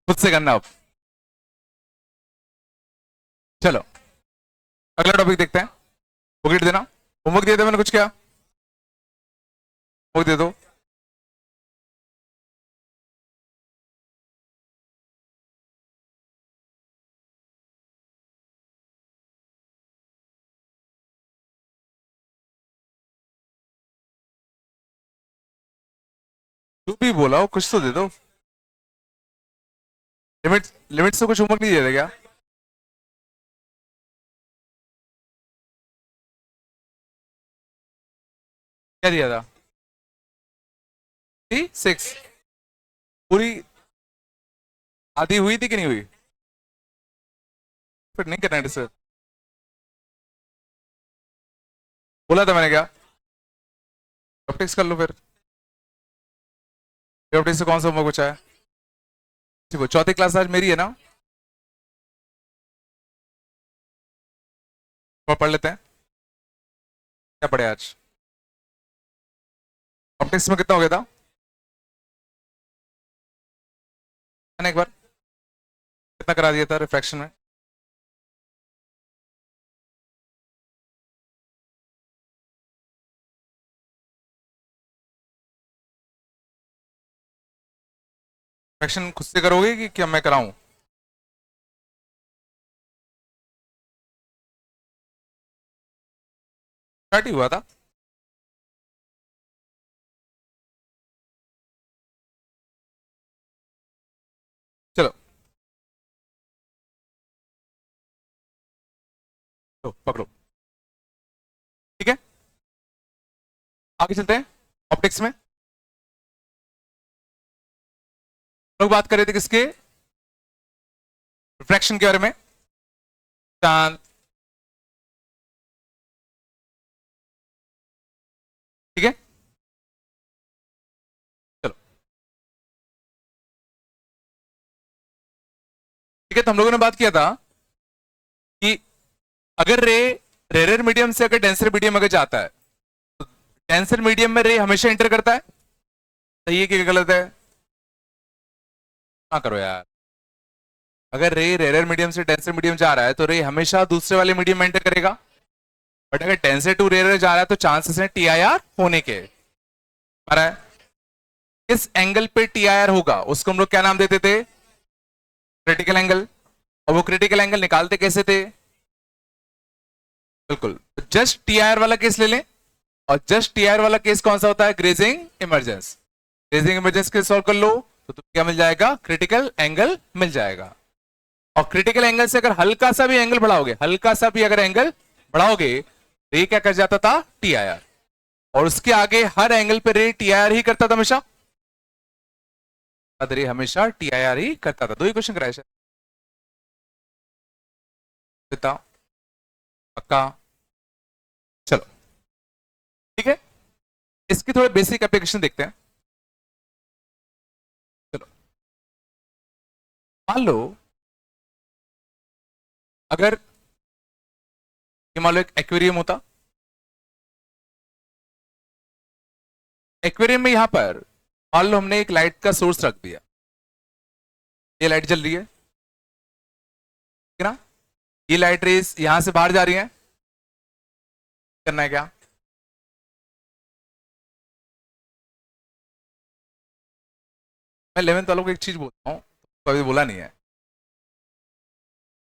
खुद से करना अब। चलो अगला टॉपिक देखते हैं। बुक देना, होमवर्क दिया था मैंने कुछ, क्या बुक दे दो। तू भी बोला हो, कुछ तो दे दो। लिमिट लिमिट से कुछ होमवर्क नहीं दिया था क्या? क्या दिया था? 6 पूरी आधी हुई थी कि नहीं हुई? फिर नहीं करना है सर, बोला था मैंने क्या? ऑप्टिक्स कर लो फिर। ऑप्टिक्स से कौन सा होमवर्क बचा है? ठीक है, चौथी क्लास आज मेरी है ना, और पढ़ लेते हैं। क्या पढ़े आज? ऑप्टिक्स में कितना हो गया था मैंने एक बार? कितना करा दिया था रिफ्रैक्शन में? रिफ्रैक्शन खुद से करोगे कि क्या मैं कराऊं? स्टार्ट ही हुआ था। चलो तो पकड़ो, ठीक है, आगे चलते हैं। ऑप्टिक्स में लोग बात कर रहे थे किसके? रिफ्रैक्शन के बारे में। चांद, ठीक है। चलो ठीक है, तो हम लोगों ने बात किया था कि अगर रे रेयर मीडियम से अगर डेंसर मीडियम अगर जाता है, तो डेंसर मीडियम में रे हमेशा एंटर करता है। सही है कि गलत है? हाँ करो यार। अगर रे रेयर मीडियम से डेंसर मीडियम जा रहा है तो रे हमेशा दूसरे वाले मीडियम में एंटर करेगा। बट अगर डेंसर टू रेयर जा रहा है तो चांसेस है टीआईआर होने के। आ रहा है इस एंगल पे टीआईआर होगा, उसको हम लोग क्या नाम देते थे? Critical angle. और वो क्रिटिकल एंगल निकालते कैसे थे? बिल्कुल, जस्ट टीआईआर वाला केस ले लें। और जस्ट टीआईआर वाला केस कौन सा होता है? Grazing emergence. ग्रेजिंग इमरजेंस के सॉल्व कर लो तो तुम्हें क्या मिल जाएगा? क्रिटिकल एंगल मिल जाएगा। और क्रिटिकल एंगल से अगर हल्का सा भी एंगल बढ़ाओगे, हल्का सा भी अगर एंगल बढ़ाओगे, रे क्या कर जाता था? टीआईआर। और उसके आगे हर एंगल पे रे टीआईआर ही करता था हमेशा। रे हमेशा टीआईआर ही करता था। दो ही क्वेश्चन कराए शायद। बताओ पक्का? चलो ठीक है, इसकी थोड़े बेसिक एप्लीकेशन देखते हैं। चलो मान लो अगर ये मान लो एक एक्वेरियम होता। एक्वेरियम में यहां पर मान लो हमने एक लाइट का सोर्स रख दिया। ये लाइट जल रही है, ठीक है ना? ये लाइट रेस यहां से बाहर जा रही है। करना है क्या? मैं 11th वालों को एक चीज बोलता हूँ, कभी बोला नहीं है।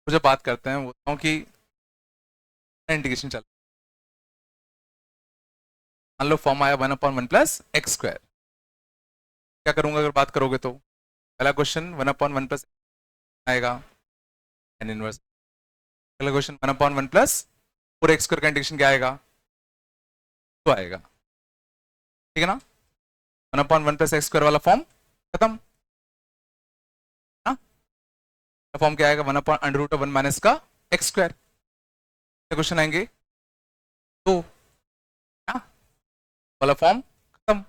वो जब बात करते हैं बोलता हूँ कि इंटीग्रेशन चल, मान लो फॉर्म आया 1/1 + x²। क्या करूंगा अगर बात करोगे तो? पहला क्वेश्चन 1/1 + आएगा एन इनवर्स। अगला क्वेश्चन 1/1 + 4x² का इंटीग्रेशन क्या आएगा? तो आएगा, ठीक है ना? 1/1 + x² वाला फॉर्म खत्म ना? फॉर्म क्या आएगा? 1/√1 का x²। क्वेश्चन आएंगे तो ना, वाला फॉर्म खत्म।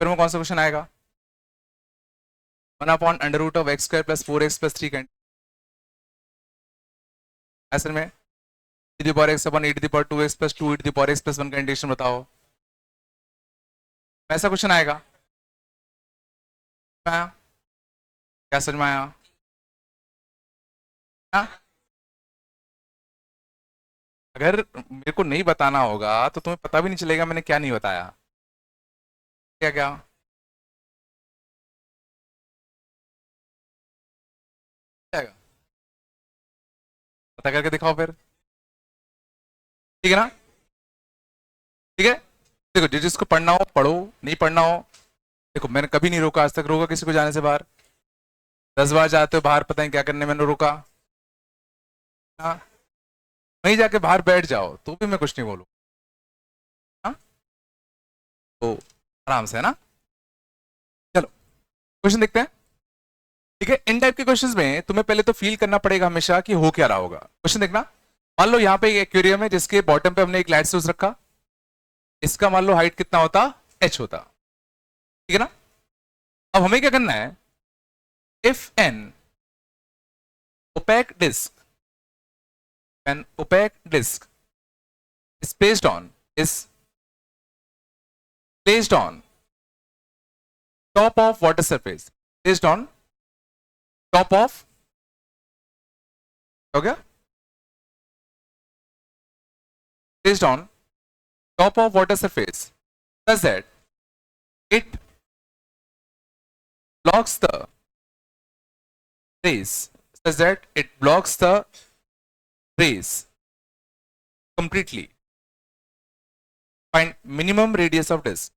फिर में कौन सा क्वेश्चन आएगा? 1/√x² + 4x + 3 का आंसर में e⁻x/e⁻2x + 2e⁻x + 1 का इंटीग्रेशन बताओ। ऐसा क्वेश्चन आएगा। क्या क्या समझ में आया? हाँ? अगर मेरे को नहीं बताना होगा तो तुम्हें पता भी नहीं चलेगा मैंने क्या नहीं बताया। क्या क्या? क्या पता करके दिखाओ फिर। ठीक है ना? ठीक है। देखो जिसको पढ़ना हो पढ़ो, नहीं पढ़ना हो, देखो मैंने कभी नहीं रोका आज तक, रोका किसी को जाने से बाहर? 10 बार जाते हो बाहर, पता नहीं क्या करने मैंने रोका? हाँ? वहीं जाके बाहर बैठ जाओ तो भी मैं कुछ नहीं बोलूँ। हाँ? तो आराम से है ना। चलो क्वेश्चन देखते हैं। ठीक है, इन टाइप के क्वेश्चंस में तुम्हें पहले तो फील करना पड़ेगा हमेशा कि हो क्या रहा होगा। क्वेश्चन देखना। मान लो यहाँ पे एक एक्वेरियम है जिसके बॉटम पे हमने एक लाइट सोर्स रखा। इसका मान लो हाइट कितना होता? h होता। ठीक है ना? अब हमें क्या करना है, if an opaque disk, an opaque disk is placed on top of water surface, placed on top of, हो गया, placed on top of water surface such that it blocks the rays, such that it blocks the rays completely. Find minimum radius of disk.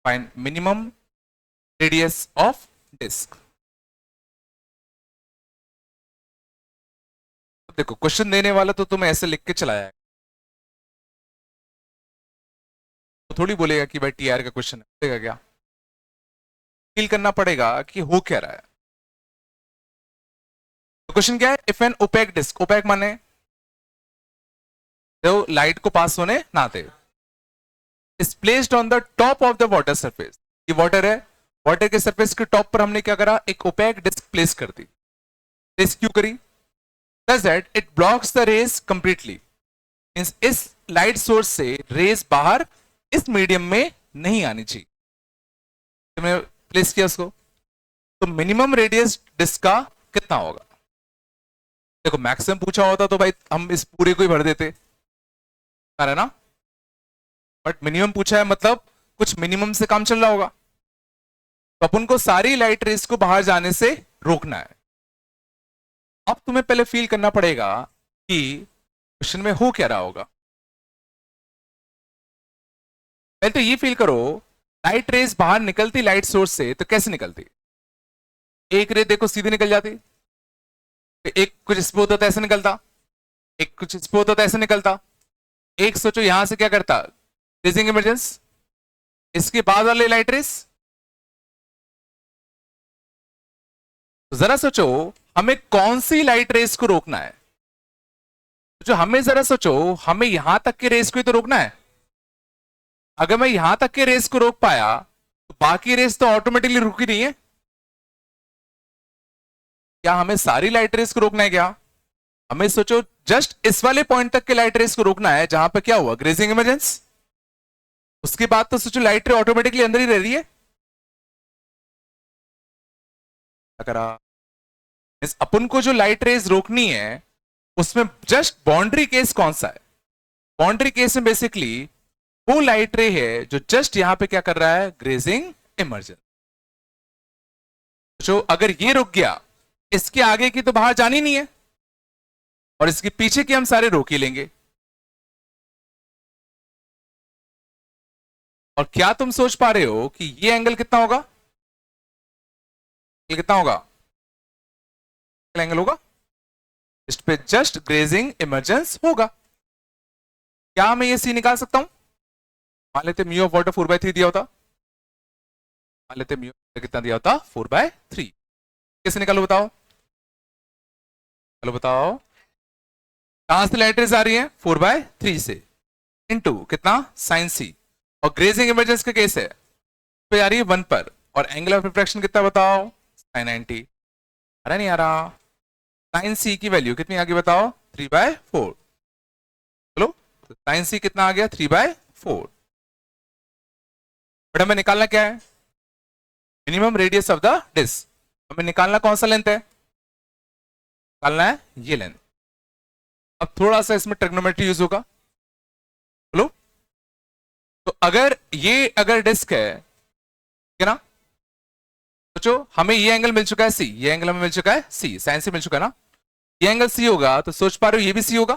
Find minimum radius of disk. देखो question देने वाला तो तुम्हें ऐसे लिख के चलाया है, तो थोड़ी बोलेगा कि भाई टीआर का क्वेश्चन है, बोलेगा क्या? फील करना पड़ेगा कि हो क्या रहा है। तो क्वेश्चन क्या है, if an opaque disc, opaque माने तो लाइट को पास होने ना दे, is placed on the top of the water surface, ये वाटर है, वाटर के सरफेस के टॉप पर हमने क्या करा, एक ओपेक डिस्क प्लेस कर दी। प्लेस क्यों करी? That it blocks the rays completely, means इस लाइट सोर्स से रेज बाहर इस मीडियम में नहीं आनी चाहिए। तुमने प्लेस किया उसको, तो मिनिमम रेडियस डिस्क का कितना होगा? देखो मैक्सिमम पूछा होता तो भाई हम इस पूरे को ही भर देते, है ना? बट मिनिमम पूछा है मतलब कुछ मिनिमम से काम चल रहा होगा, तो अपन को सारी लाइट रेस को बाहर जाने से रोकना है। अब तुम्हें पहले फील करना पड़ेगा कि क्वेश्चन में हो क्या रहा होगा। पहले तो ये फील करो, लाइट रेस बाहर निकलती लाइट सोर्स से तो कैसे निकलती? एक रे देखो सीधी निकल जाती, एक कुछ इस पे होता तो ऐसे निकलता, एक कुछ इस पे होता तो ऐसे निकलता, एक सोचो यहां से क्या करता, रेजिंग इमरजेंस, इसके बाद वाले लाइट रेस। तो जरा सोचो हमें कौन सी लाइट रेस को रोकना है, जो हमें जरा सोचो हमें यहां तक के रेस को ही तो रोकना है। अगर मैं यहां तक के रेस को रोक पाया तो बाकी रेस तो ऑटोमेटिकली रुकी नहीं है। क्या हमें सारी लाइट रेस को रोकना है? क्या हमें सोचो जस्ट इस वाले पॉइंट तक के लाइट रेस को रोकना है जहां पर क्या हुआ, ग्रेजिंग इमरजेंस। उसके बाद तो सोचो लाइट रे ऑटोमेटिकली अंदर ही रह रही है। अगर अपन को जो लाइट रेस रोकनी है उसमें जस्ट बाउंड्री केस कौन सा है? बाउंड्री केस में बेसिकली वो लाइट रे है जो जस्ट यहां पे क्या कर रहा है, ग्रेजिंग इमरजेंस। जो अगर ये रुक गया, इसके आगे की तो बाहर जानी नहीं है, और इसके पीछे के हम सारे रोक ही लेंगे। और क्या तुम सोच पा रहे हो कि ये एंगल कितना होगा? ये कितना होगा एंगल होगा? इस पे जस्ट ग्रेजिंग इमरजेंस होगा। क्या मैं ये सी निकाल सकता हूं? मान लेते म्यू ऑफ वाटर 4/3 दिया होता, मान लेते म्यू कितना दिया होता, 4/3। कैसे निकालो बताओ? चलो बताओ, कहां से लाइट रेज आ रही है? 4/3 से, इनटू कितना, साइन सी। और ग्रेजिंग इमरजेंस का केस है पे आ रही है 1 पर, और एंगल ऑफ रिफ्रैक्शन कितना बताओ, sin 90। आ रहा नहीं आ रहा? साइन सी की वैल्यू कितनी आ गई बताओ, 3/4। चलो साइन सी कितना आ गया, 3/4। बट हमें निकालना क्या है, minimum radius of the disc. हमें निकालना कौन सा लेंथ है, निकालना है ये लेंथ। अब थोड़ा सा इसमें ट्रिग्नोमेट्री यूज होगा, बोलो। तो अगर डिस्क है, ठीक है ना, सोचो हमें ये एंगल मिल चुका है सी, ये एंगल हमें मिल चुका है सी, साइन सी मिल चुका है ना, ये एंगल सी होगा तो सोच पा रहे हो ये भी सी होगा।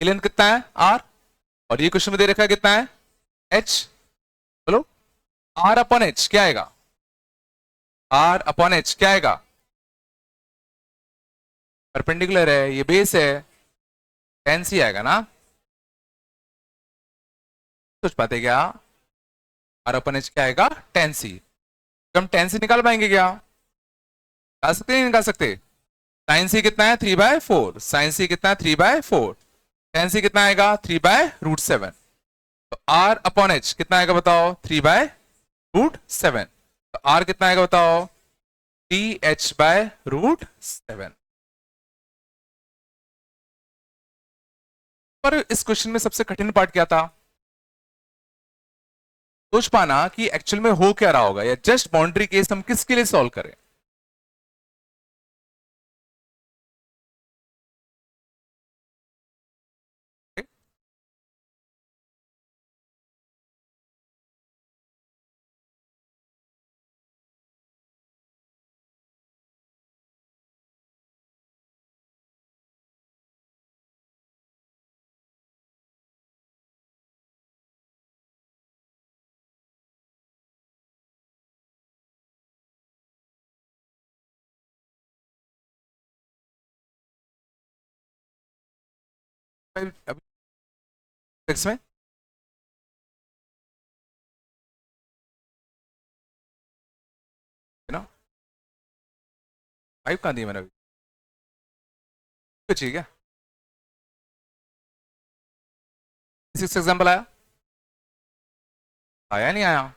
ये लेंथ कितना है आर, और ये क्वेश्चन में दे रखा है कितना है एच, बोलो। आर अपॉन एच क्या आएगा, आर अपॉन एच क्या आएगा, परपेंडिकुलर है, ये बेस है, टेन सी आएगा ना। सोच पाते क्या, आर अपन एच क्या आएगा टेन सी। हम टेन सी निकाल पाएंगे क्या, निकाल सकते नहीं निकाल सकते। साइन सी कितना है 3/4, साइन सी कितना है 3/4, टेन सी कितना आएगा 3/√7। तो आर अपॉन एच कितना आएगा बताओ 3/√7। तो आर कितना आएगा बताओ 3h/√7। पर इस क्वेश्चन में सबसे कठिन पार्ट क्या था, सोच पाना कि एक्चुअल में हो क्या रहा होगा, या जस्ट बाउंड्री केस हम किसके लिए सॉल्व करें। अभी इसमें है ना, 5 कहां दी मैंने अभी, कुछ क्या सिक्स एग्जाम्पल आया, आया नहीं आया।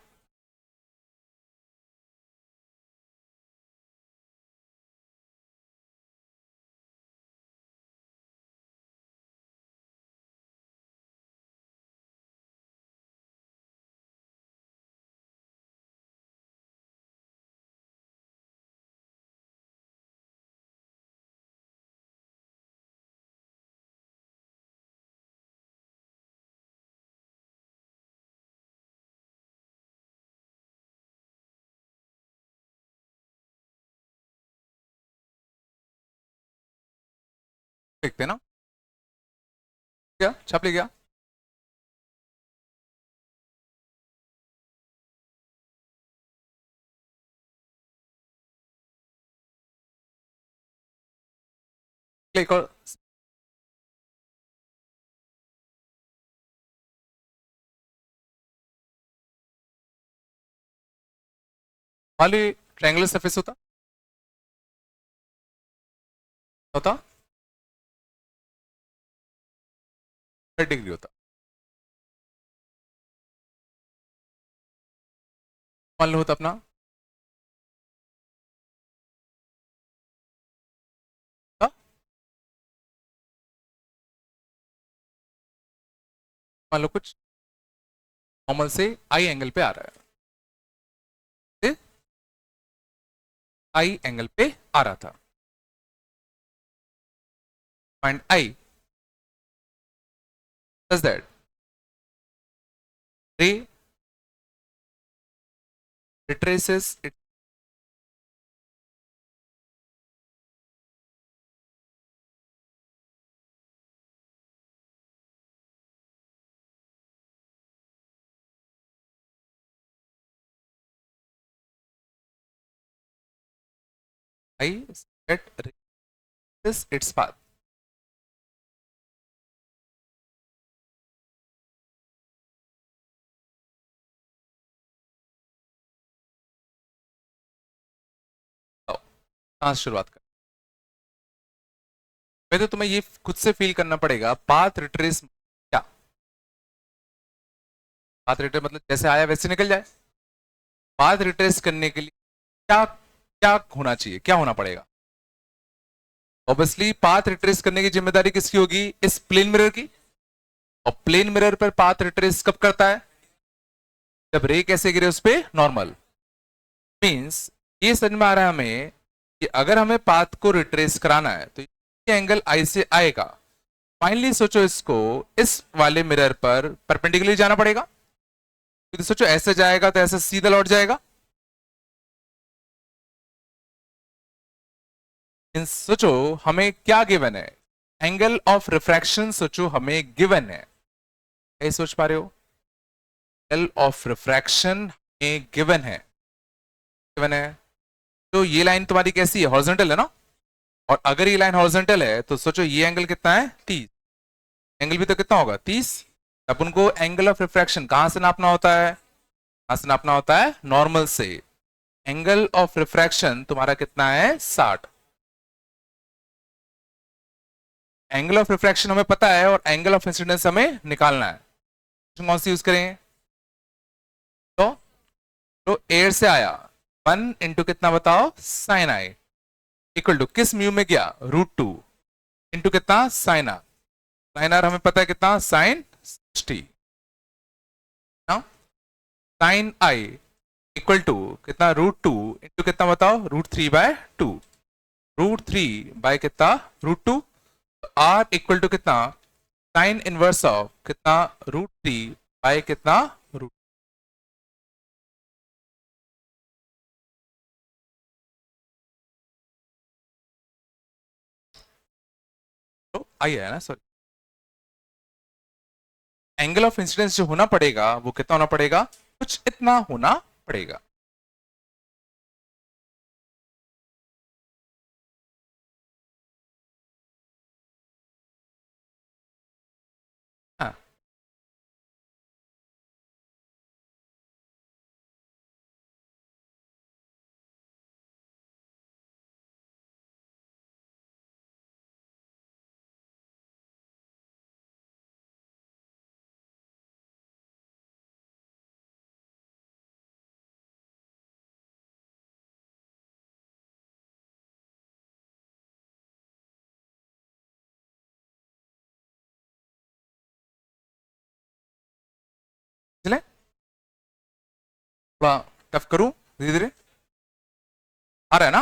देखते ना, क्या छाप ले गया, एक और वाले ट्रायंगुलर सरफेस होता होता 30 डिग्री होता। मान लो होता अपना हाँ? मान लो कुछ नॉर्मल से आई एंगल पे आ रहा है, आई एंगल पे आ रहा था, find I does that ray retraces it, I set retraces its path। कहां से शुरुआत कर, पहले तो तुम्हें ये खुद से फील करना पड़ेगा पाथ रिट्रेस क्या, पाथ रिट्रेस मतलब जैसे आया वैसे निकल जाए। पाथ रिट्रेस करने के लिए क्या क्या होना चाहिए, क्या होना पड़ेगा, ऑब्वियसली पाथ रिट्रेस करने की जिम्मेदारी किसकी होगी, इस प्लेन मिरर की। और प्लेन मिरर पर पाथ रिट्रेस कब करता है, जब रे कैसे गिरे उस पर नॉर्मल, मीन्स ये समझ में आ रहा है हमें कि अगर हमें पाथ को रिट्रेस कराना है तो ये एंगल आई से आएगा। फाइनली सोचो इसको इस वाले मिरर पर परपेंडिकुलर जाना पड़ेगा, तो सोचो ऐसे जाएगा तो ऐसे सीधा लौट जाएगा। सोचो हमें क्या गिवन है, एंगल ऑफ रिफ्रैक्शन सोचो हमें गिवन है, क्या सोच पा रहे हो? एंगल ऑफ रिफ्रैक्शन हमें गिवन है। तो ये लाइन तुम्हारी कैसी है, हॉरिजॉन्टल है ना, और अगर ये लाइन हॉरिजॉन्टल है तो सोचो ये एंगल कितना है 30, एंगल भी तो कितना होगा 30। अपन को एंगल ऑफ रिफ्रैक्शन कहां से नापना होता है, कहां से नापना होता है, नॉर्मल से। एंगल ऑफ रिफ्रैक्शन तुम्हारा कितना है 60। एंगल ऑफ रिफ्रैक्शन हमें पता है और एंगल ऑफ इंसिडेंस हमें निकालना है, कौन सी यूज करें? तो एयर से आया 1 इंटू कितना बताओ, साइन आई, इक्वल टू किस म्यू में गया, √2 इंटू कितना, साइन आर। साइन आर हमें पता है कितना, sine 60। Sine i equal to कितना, √2 इंटू कितना बताओ, √3/2, √3 कितना, √2। आर इक्वल टू कितना, साइन इनवर्स ऑफ कितना, √3 कितना, √2। तो आई है ना, सॉरी, एंगल ऑफ इंसिडेंस जो होना पड़ेगा वो कितना होना पड़ेगा, कुछ इतना होना पड़ेगा। हाँ, चले थोड़ा टफ करूं, धीरे धीरे आ रहा है ना।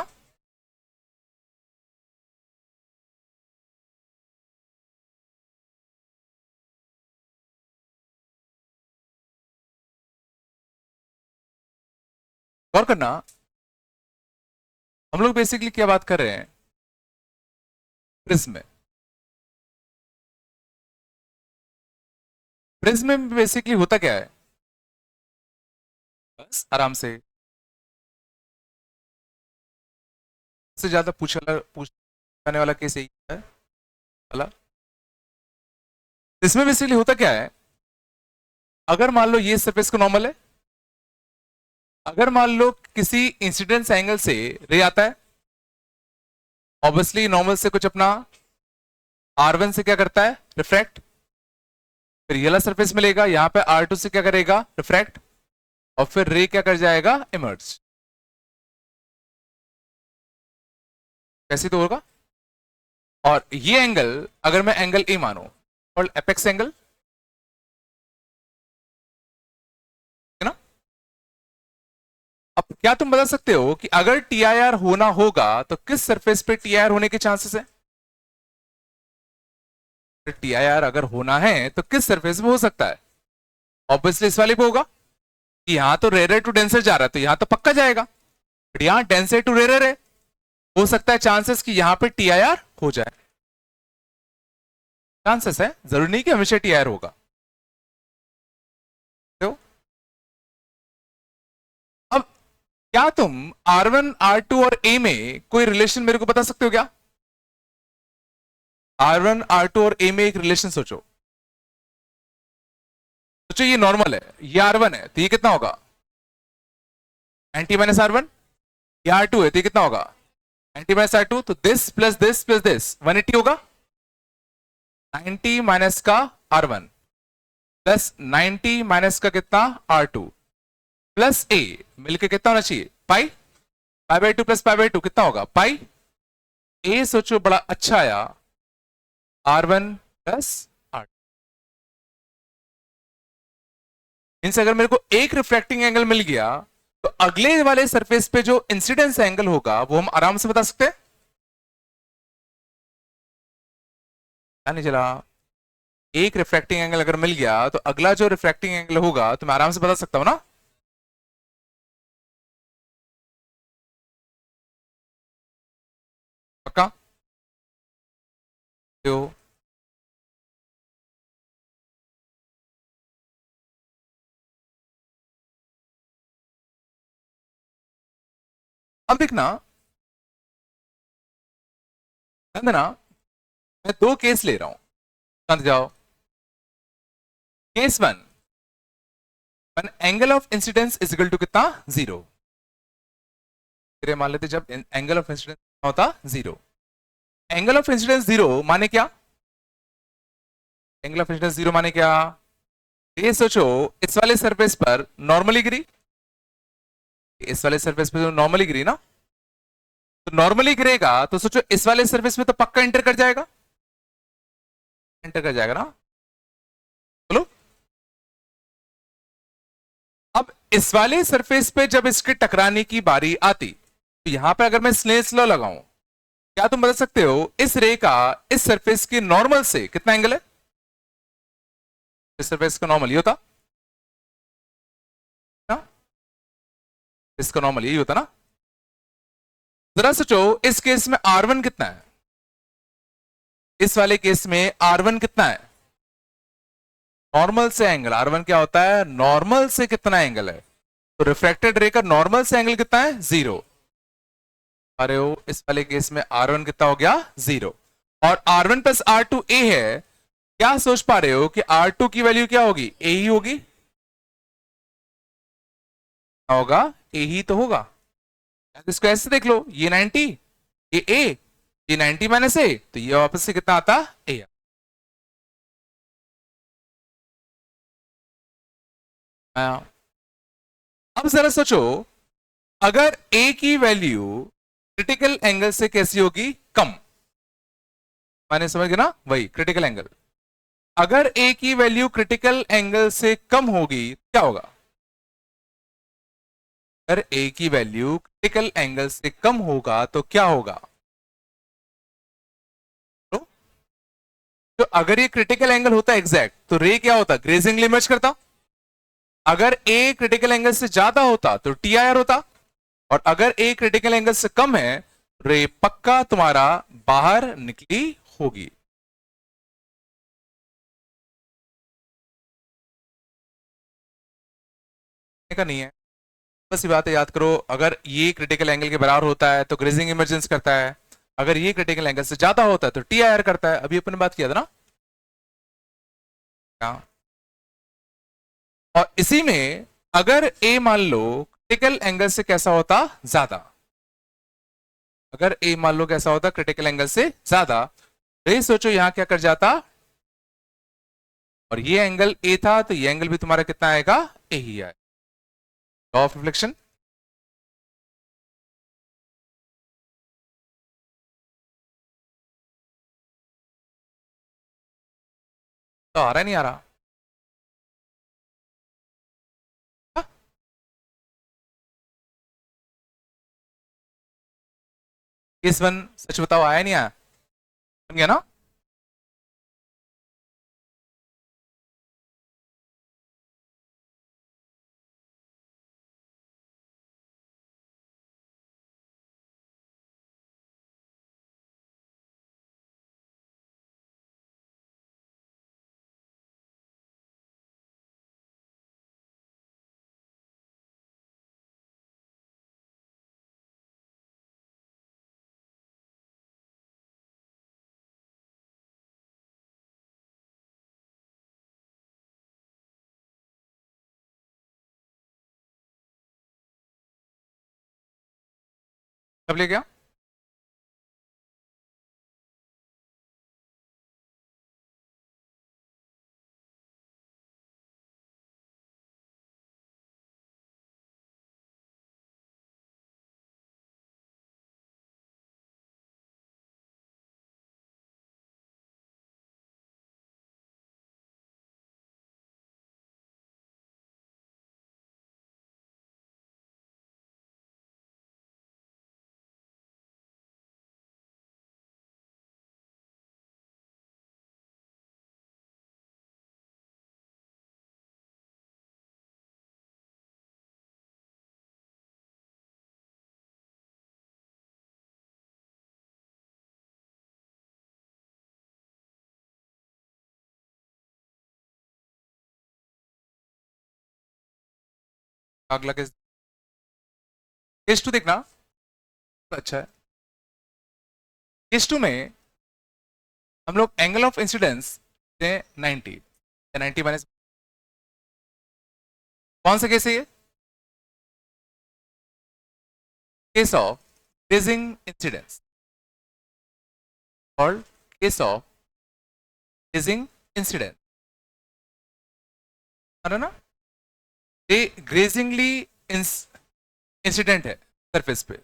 गौर करना, हम लोग बेसिकली क्या बात कर रहे हैं, प्रिज्म में। प्रिज्म में बेसिकली होता क्या है, बस आराम से ज्यादा पूछने वाला केस यही है वाला। इसमें बेसिकली होता क्या है, अगर मान लो ये सरफेस को नॉर्मल है, अगर मान लो किसी इंसिडेंस एंगल से रे आता है, ऑब्वियसली नॉर्मल से कुछ अपना R1 से क्या करता है, रिफ्रैक्ट, फिर ये वाला सरफेस मिलेगा, यहां पे R2 से क्या करेगा, रिफ्रैक्ट, और फिर रे क्या कर जाएगा, इमर्ज। कैसे तो होगा, और ये एंगल अगर मैं एंगल ए मानू और एपेक्स एंगल है ना। अब क्या तुम बता सकते हो कि अगर TIR होना होगा तो किस सरफेस पे TIR होने के चांसेस है, TIR अगर होना है तो किस सरफेस पे हो सकता है, ऑब्वियसली इस वाले पे होगा, कि यहां तो रेयर टू डेंसर जा रहा है तो यहां तो पक्का जाएगा, बट यहां डेंसर टू रेयर है, हो सकता है चांसेस कि यहां पे TIR हो जाए, चांसेस है, जरूरी नहीं कि हमेशा TIR होगा। तो अब क्या तुम R1 R2 और A में कोई रिलेशन मेरे को बता सकते हो क्या, R1 R2 और A में एक रिलेशन सोचो, सोचो ये नॉर्मल है, ये R1 है तो ये कितना होगा, 90 माइनस R1, ये R2 है तो ये कितना होगा, 90 माइनस R2, तो this plus this plus this 180 होगा, 90 माइनस का R1 प्लस 90 माइनस का कितना R2 प्लस A मिलके कितना होना चाहिए, पाई, π/2 प्लस π/2 कितना होगा, पाई। A सोचो बड़ा अच्छा आया, R1 प्लस R2, इनसे अगर मेरे को एक रिफ्रैक्टिंग एंगल मिल गया तो अगले वाले सरफेस पे जो इंसिडेंस एंगल होगा वो हम आराम से बता सकते हैं। क्या नहीं चला, एक रिफ्रैक्टिंग एंगल अगर मिल गया तो अगला जो रिफ्रैक्टिंग एंगल होगा तो मैं आराम से बता सकता हूं ना। पक्का? तो अब देखना, ध्यान देना, मैं दो केस ले रहा हूं, समझ जाओ। Case one, one angle of incidence is equal to कितना, जीरो। मान लेते जब एंगल ऑफ इंसिडेंस होता जीरो। एंगल ऑफ इंसिडेंस जीरो माने क्या? एंगल ऑफ इंसिडेंस जीरो माने क्या? ये सोचो, इस वाले सरफेस पर नॉर्मली गिरी, इस वाले सरफेस पे जो नॉर्मली गिरी ना, तो नॉर्मली गिरेगा तो सोचो इस वाले सरफेस में तो पक्का एंटर कर जाएगा, एंटर कर जाएगा ना। बोलो। अब इस वाले सरफेस पे जब इसके टकराने की बारी आती तो यहां पे अगर मैं स्नेल्स लॉ लगाऊं, क्या तुम बता सकते हो इस रे का इस सरफेस के नॉर्मल से कितना एंगल है? इस सरफेस का नॉर्मल ये होता ना, इसका नॉर्मल यही होता ना। जरा सोचो इस केस में R1 कितना है, इस वाले केस में R1 कितना है? नॉर्मल से एंगल R1 क्या होता है, नॉर्मल से कितना एंगल है? तो रिफ्रैक्टेड रे का नॉर्मल से एंगल कितना है, जीरो। अरे हो, इस वाले केस में R1 कितना हो गया, जीरो। और R1 प्लस R2 ए है, क्या सोच पा रहे हो कि R2 की वैल्यू क्या होगी, ए ही होगी। क्या होगा, ए ही तो होगा। इसको ऐसे देख लो, ये 90, ये ए, ये 90 माइनस ए, तो ये वापस से कितना आता, ए। अब जरा सोचो, अगर ए की वैल्यू क्रिटिकल एंगल से कैसी होगी, कम। मैंने समझ गया ना, वही क्रिटिकल एंगल। अगर ए की वैल्यू क्रिटिकल एंगल से कम होगी क्या होगा? अगर ए की वैल्यू क्रिटिकल एंगल से कम होगा तो क्या होगा? तो, तो अगर ये क्रिटिकल एंगल होता एग्जैक्ट तो रे क्या होता, ग्रेजिंगली इमर्ज करता। अगर ए क्रिटिकल एंगल से ज्यादा होता तो टी आई आर होता। और अगर ए क्रिटिकल एंगल से कम है, रे पक्का तुम्हारा बाहर निकली होगी। का नहीं है, बस ये बात याद करो, अगर ये क्रिटिकल एंगल के बराबर होता है तो ग्रेजिंग इमर्जेंस करता है, अगर ये क्रिटिकल एंगल से ज्यादा होता है तो टी आई आर करता है। अभी अपन ने बात किया था ना। हाँ। और इसी में अगर ए मान लो क्रिटिकल एंगल से कैसा होता, ज्यादा, अगर ए मान लो कैसा होता क्रिटिकल एंगल से ज्यादा, तो ये सोचो यहां क्या कर जाता, और ये एंगल ए था तो ये एंगल भी तुम्हारा कितना आएगा, ए ही आएगा। Law of reflection. तो आ रहा नहीं आ रहा? हाँ? केस वन सच बताओ, आया नहीं आया? बन गया ना। कब ले गया? अगला केस 2 देखना, अच्छा है। केस 2 में हम लोग एंगल ऑफ इंसिडेंस 90, 90 माइनस, कौन सा केस है ये? केस ऑफ ग्रेजिंग इंसिडेंस, और केस ऑफ ग्रेजिंग इंसिडेंस, है ना? ये ग्रेजिंगली इंसिडेंट है सरफेस पे,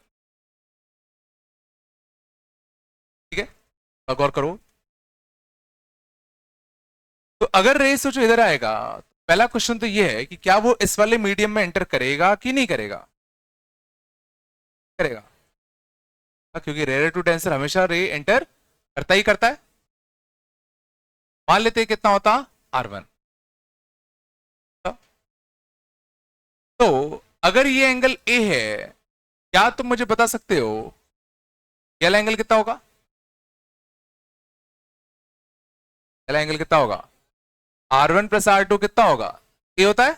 ठीक है, गौर करो। तो अगर रे सोचो इधर आएगा, पहला क्वेश्चन तो ये है कि क्या वो इस वाले मीडियम में एंटर करेगा कि नहीं करेगा? करेगा, क्योंकि रेयर टू डेंसर हमेशा रे एंटर करता ही करता है। मान लेते हैं कितना होता R1। तो अगर ये एंगल A है, क्या तुम मुझे बता सकते हो ये वाला एंगल कितना होगा? पहला एंगल कितना होगा? R1 प्लस R2 कितना होगा? A होता है,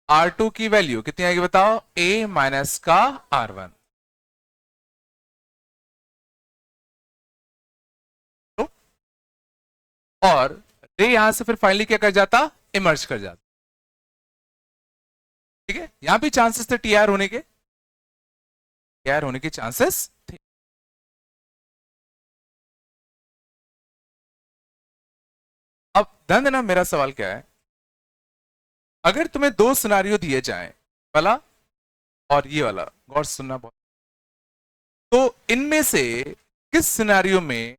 R2 की वैल्यू कितनी आएगी बताओ? A माइनस का R1। तो और रे यहां से फिर फाइनली क्या कर जाता? इमर्ज कर जाता, ठीक है। यहां भी चांसेस थे टीआर होने के, टीआर होने के चांसेस थे। अब ध्यान देना, मेरा सवाल क्या है, अगर तुम्हें दो सिनारियो दिए जाएं, वाला और ये वाला, गौर से सुनना बहुत, तो इनमें से किस सिनारियो में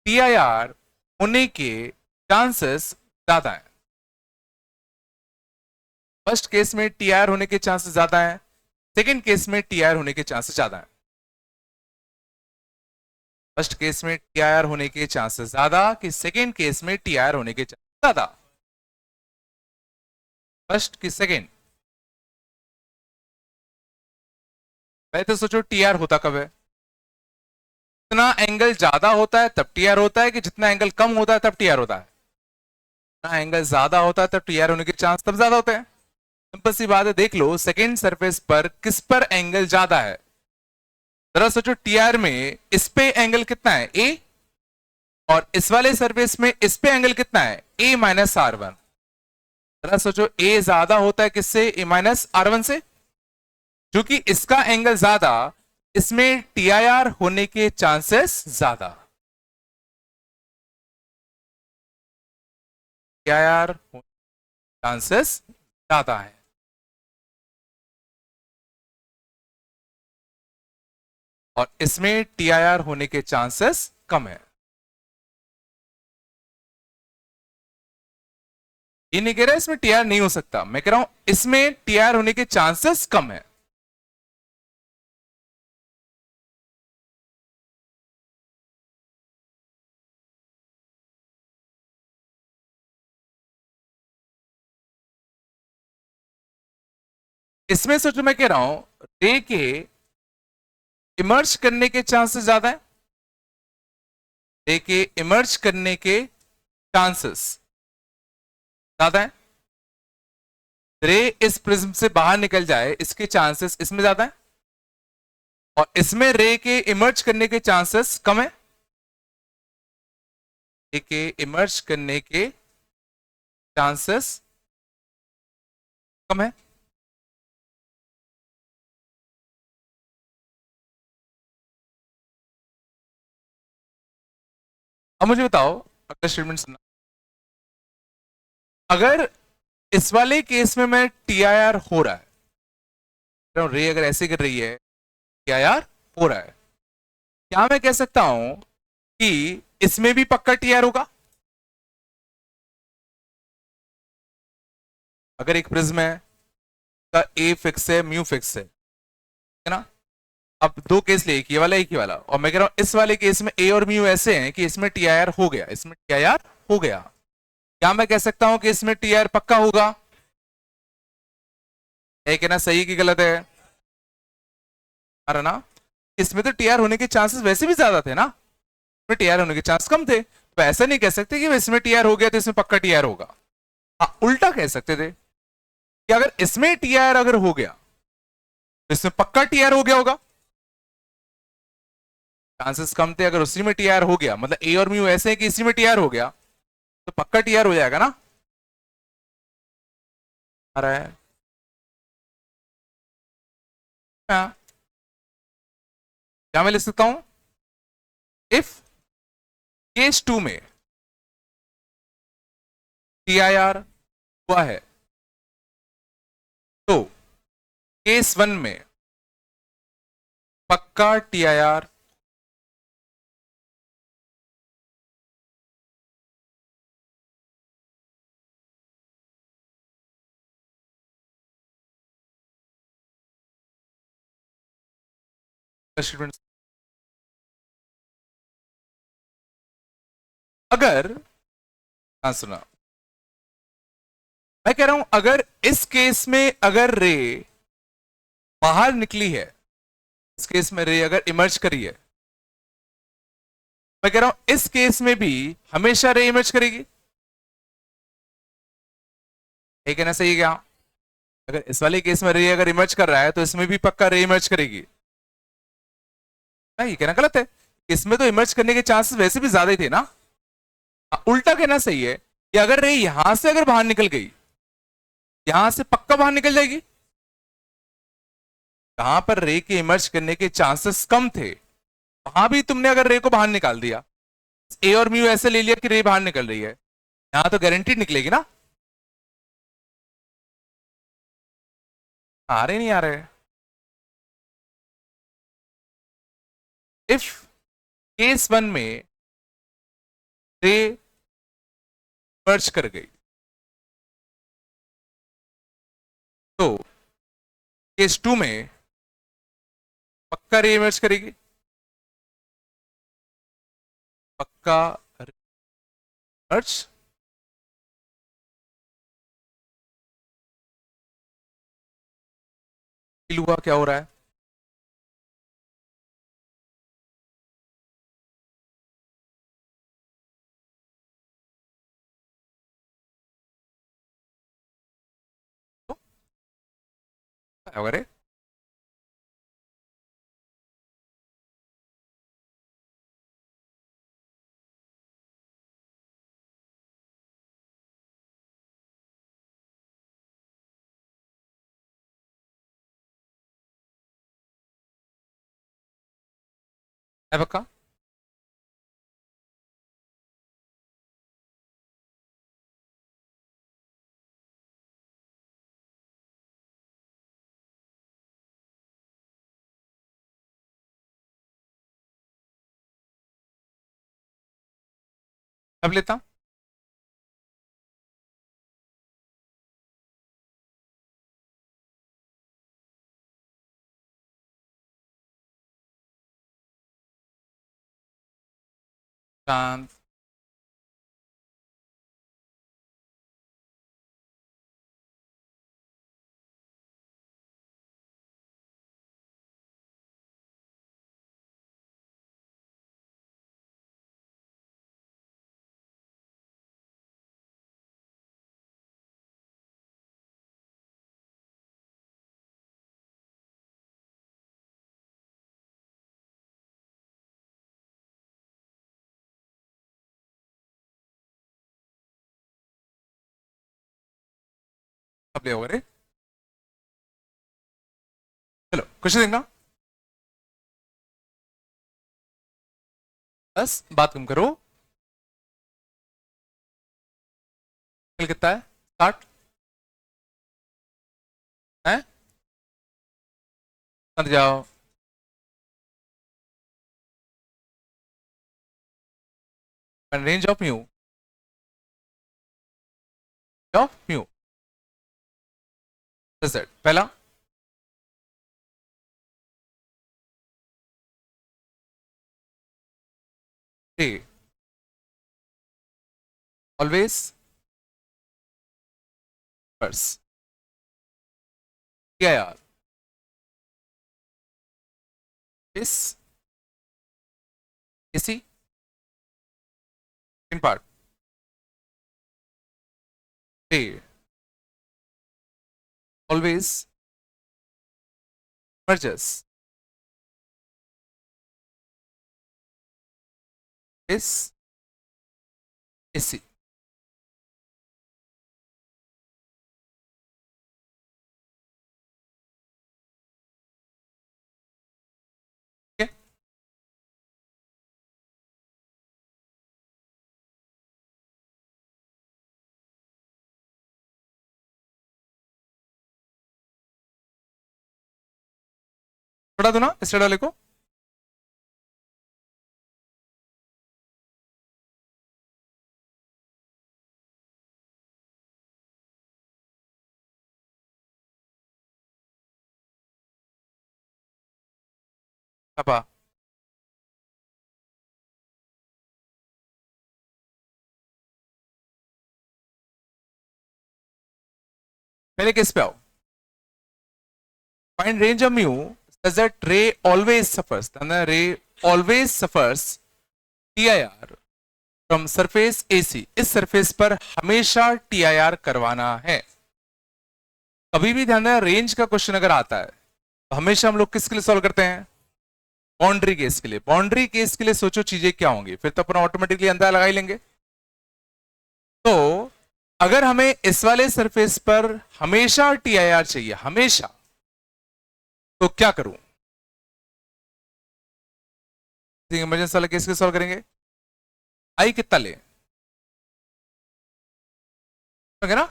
टीआईआर होने के चांसेस ज्यादा हैं? फर्स्ट केस में टीआर होने के चांसेस ज्यादा हैं, सेकंड केस में टीआर होने के चांसेस ज्यादा हैं। फर्स्ट केस में टीआर होने के चांसेस ज्यादा कि सेकंड केस में टीआर होने के चांसेस ज्यादा? फर्स्ट कि सेकंड? पहले तो सोचो टीआर होता कब है? जितना एंगल ज्यादा होता है तब टीआर होता है, कि जितना एंगल कम होता है तब टीआर होता है? जितना एंगल ज्यादा होता है तब टीआर होने के चांस तब ज्यादा होते हैं। सिंपल सी बात है, देख लो सेकेंड सरफेस पर किस पर एंगल ज्यादा है। जरा सोचो, टीआर में इस पे एंगल कितना है? ए, और इस वाले सरफेस में इस पे एंगल कितना है? ए माइनस R1। जरा सोचो, ए ज्यादा होता है किससे? ए माइनस R1 से। क्योंकि इसका एंगल ज्यादा, इसमें टीआईआर होने के चांसेस ज्यादा, टीआईआर चांसेस ज्यादा है, और इसमें टीआईआर होने के चांसेस कम है। ये नहीं कह रहा इसमें टीआर नहीं हो सकता, मैं कह रहा हूं इसमें टीआर होने के चांसेस कम है। इसमें से जो मैं कह रहा हूं, रे के इमर्ज करने के चांसेस ज्यादा है, रे के इमर्ज करने के चांसेस ज्यादा है। रे इस प्रिज्म से बाहर निकल जाए, इसके चांसेस इसमें ज्यादा है, और इसमें रे के इमर्ज करने के चांसेस कम है। रे के इमर्ज करने के चांसेस कम है। अब मुझे बताओ, अगला स्टेटमेंट सुनना, अगर इस वाले केस में मैं टीआईआर हो रहा है, रे अगर ऐसे कर रही है, टीआईआर हो रहा है, क्या मैं कह सकता हूं कि इसमें भी पक्का टीआर होगा? अगर एक प्रिज्म है का ए फिक्स है, म्यू फिक्स है ना? अब दो केस ले, एक ये वाला एक ये वाला, और मैं कह रहा हूं इस वाले केस में ए और म्यू ऐसे हैं कि इसमें टीआईआर हो गया, इसमें टीआईआर हो गया, क्या मैं कह सकता हूं कि इसमें टीआईआर पक्का होगा? है कहना सही कि गलत है? अरे ना, इसमें तो टीआर होने के चांसेस वैसे भी ज्यादा थे ना, इसमें टीआर होने के चांस कम थे, तो ऐसा नहीं कह सकते कि इसमें टीआर हो गया तो इसमें पक्का टीआर होगा। हाँ, उल्टा कह सकते थे, कि अगर इसमें टीआर अगर हो गया तो इसमें पक्का टीआर हो गया होगा, चांसेस कम थे। अगर उसी में टीआर हो गया, मतलब ए और म्यू ऐसे हैं कि इसी में टीआर हो गया, तो पक्का टीआर हो जाएगा ना। आ रहा है हाँ। क्या मैं लिख सकता हूं, इफ केस 2 में टीआईआर हुआ है तो केस 1 में पक्का टीआईआर स्टेटमेंट। अगर, हाँ सुना, मैं कह रहा हूं अगर इस केस में अगर रे बाहर निकली है, इस केस में रे अगर इमर्ज करी है, मैं कह रहा हूं इस केस में भी हमेशा रे इमर्ज करेगी। ये कहना सही है क्या? अगर इस वाले केस में रे अगर इमर्ज कर रहा है तो इसमें भी पक्का रे इमर्ज करेगी। नहीं, ये कहना गलत है। इसमें तो इमर्ज करने के चांसेस वैसे भी ज्यादा ही थे ना। उल्टा कहना सही है कि अगर रे यहां से अगर बाहर निकल गई, यहां से पक्का बाहर निकल जाएगी। जहां पर रे के इमर्ज करने के चांसेस कम थे, वहां भी तुमने अगर रे को बाहर निकाल दिया, ए और म्यू ऐसे ले लिया कि रे बाहर निकल रही है, यहां तो गारंटीड निकलेगी ना। आ रहे नहीं आ रहे? इफ केस 1 में रे मर्ज कर गई तो केस 2 में पक्का रे इमर्ज करेगी। पक्का मर्ज हुआ, क्या हो रहा है? तो क्या होगा रे? है पक्का? अब लेता हूं। चांद, अब ले होगा रे। चलो कुछ देखना, बस बात कम करो। कल कितना है? 60 है? मत जाओ। Range of mu, of mu z पहला, a always first, क्या यार, इस इसी in part, a always merges is AC. Okay? पढ़ा दो ना स्टेट वाले को। पापा पहले किस पे आओ। Find range of mu such that ray always suffers. And the ray always suffers TIR from surface AC. इस सरफेस पर हमेशा TIR करवाना है। कभी भी ध्यान देना, रेंज का क्वेश्चन अगर आता है तो हमेशा हम लोग किसके लिए सॉल्व करते हैं? बाउंड्री केस के लिए। बाउंड्री केस के लिए सोचो चीजें क्या होंगी, फिर तो अपना ऑटोमेटिकली अंदाजा लगा ही लेंगे। तो अगर हमें इस वाले सरफेस पर हमेशा TIR चाहिए, हमेशा, तो क्या करूं? इमरजेंसी वाला केस के सॉल्व करेंगे। आई कितना ले ना,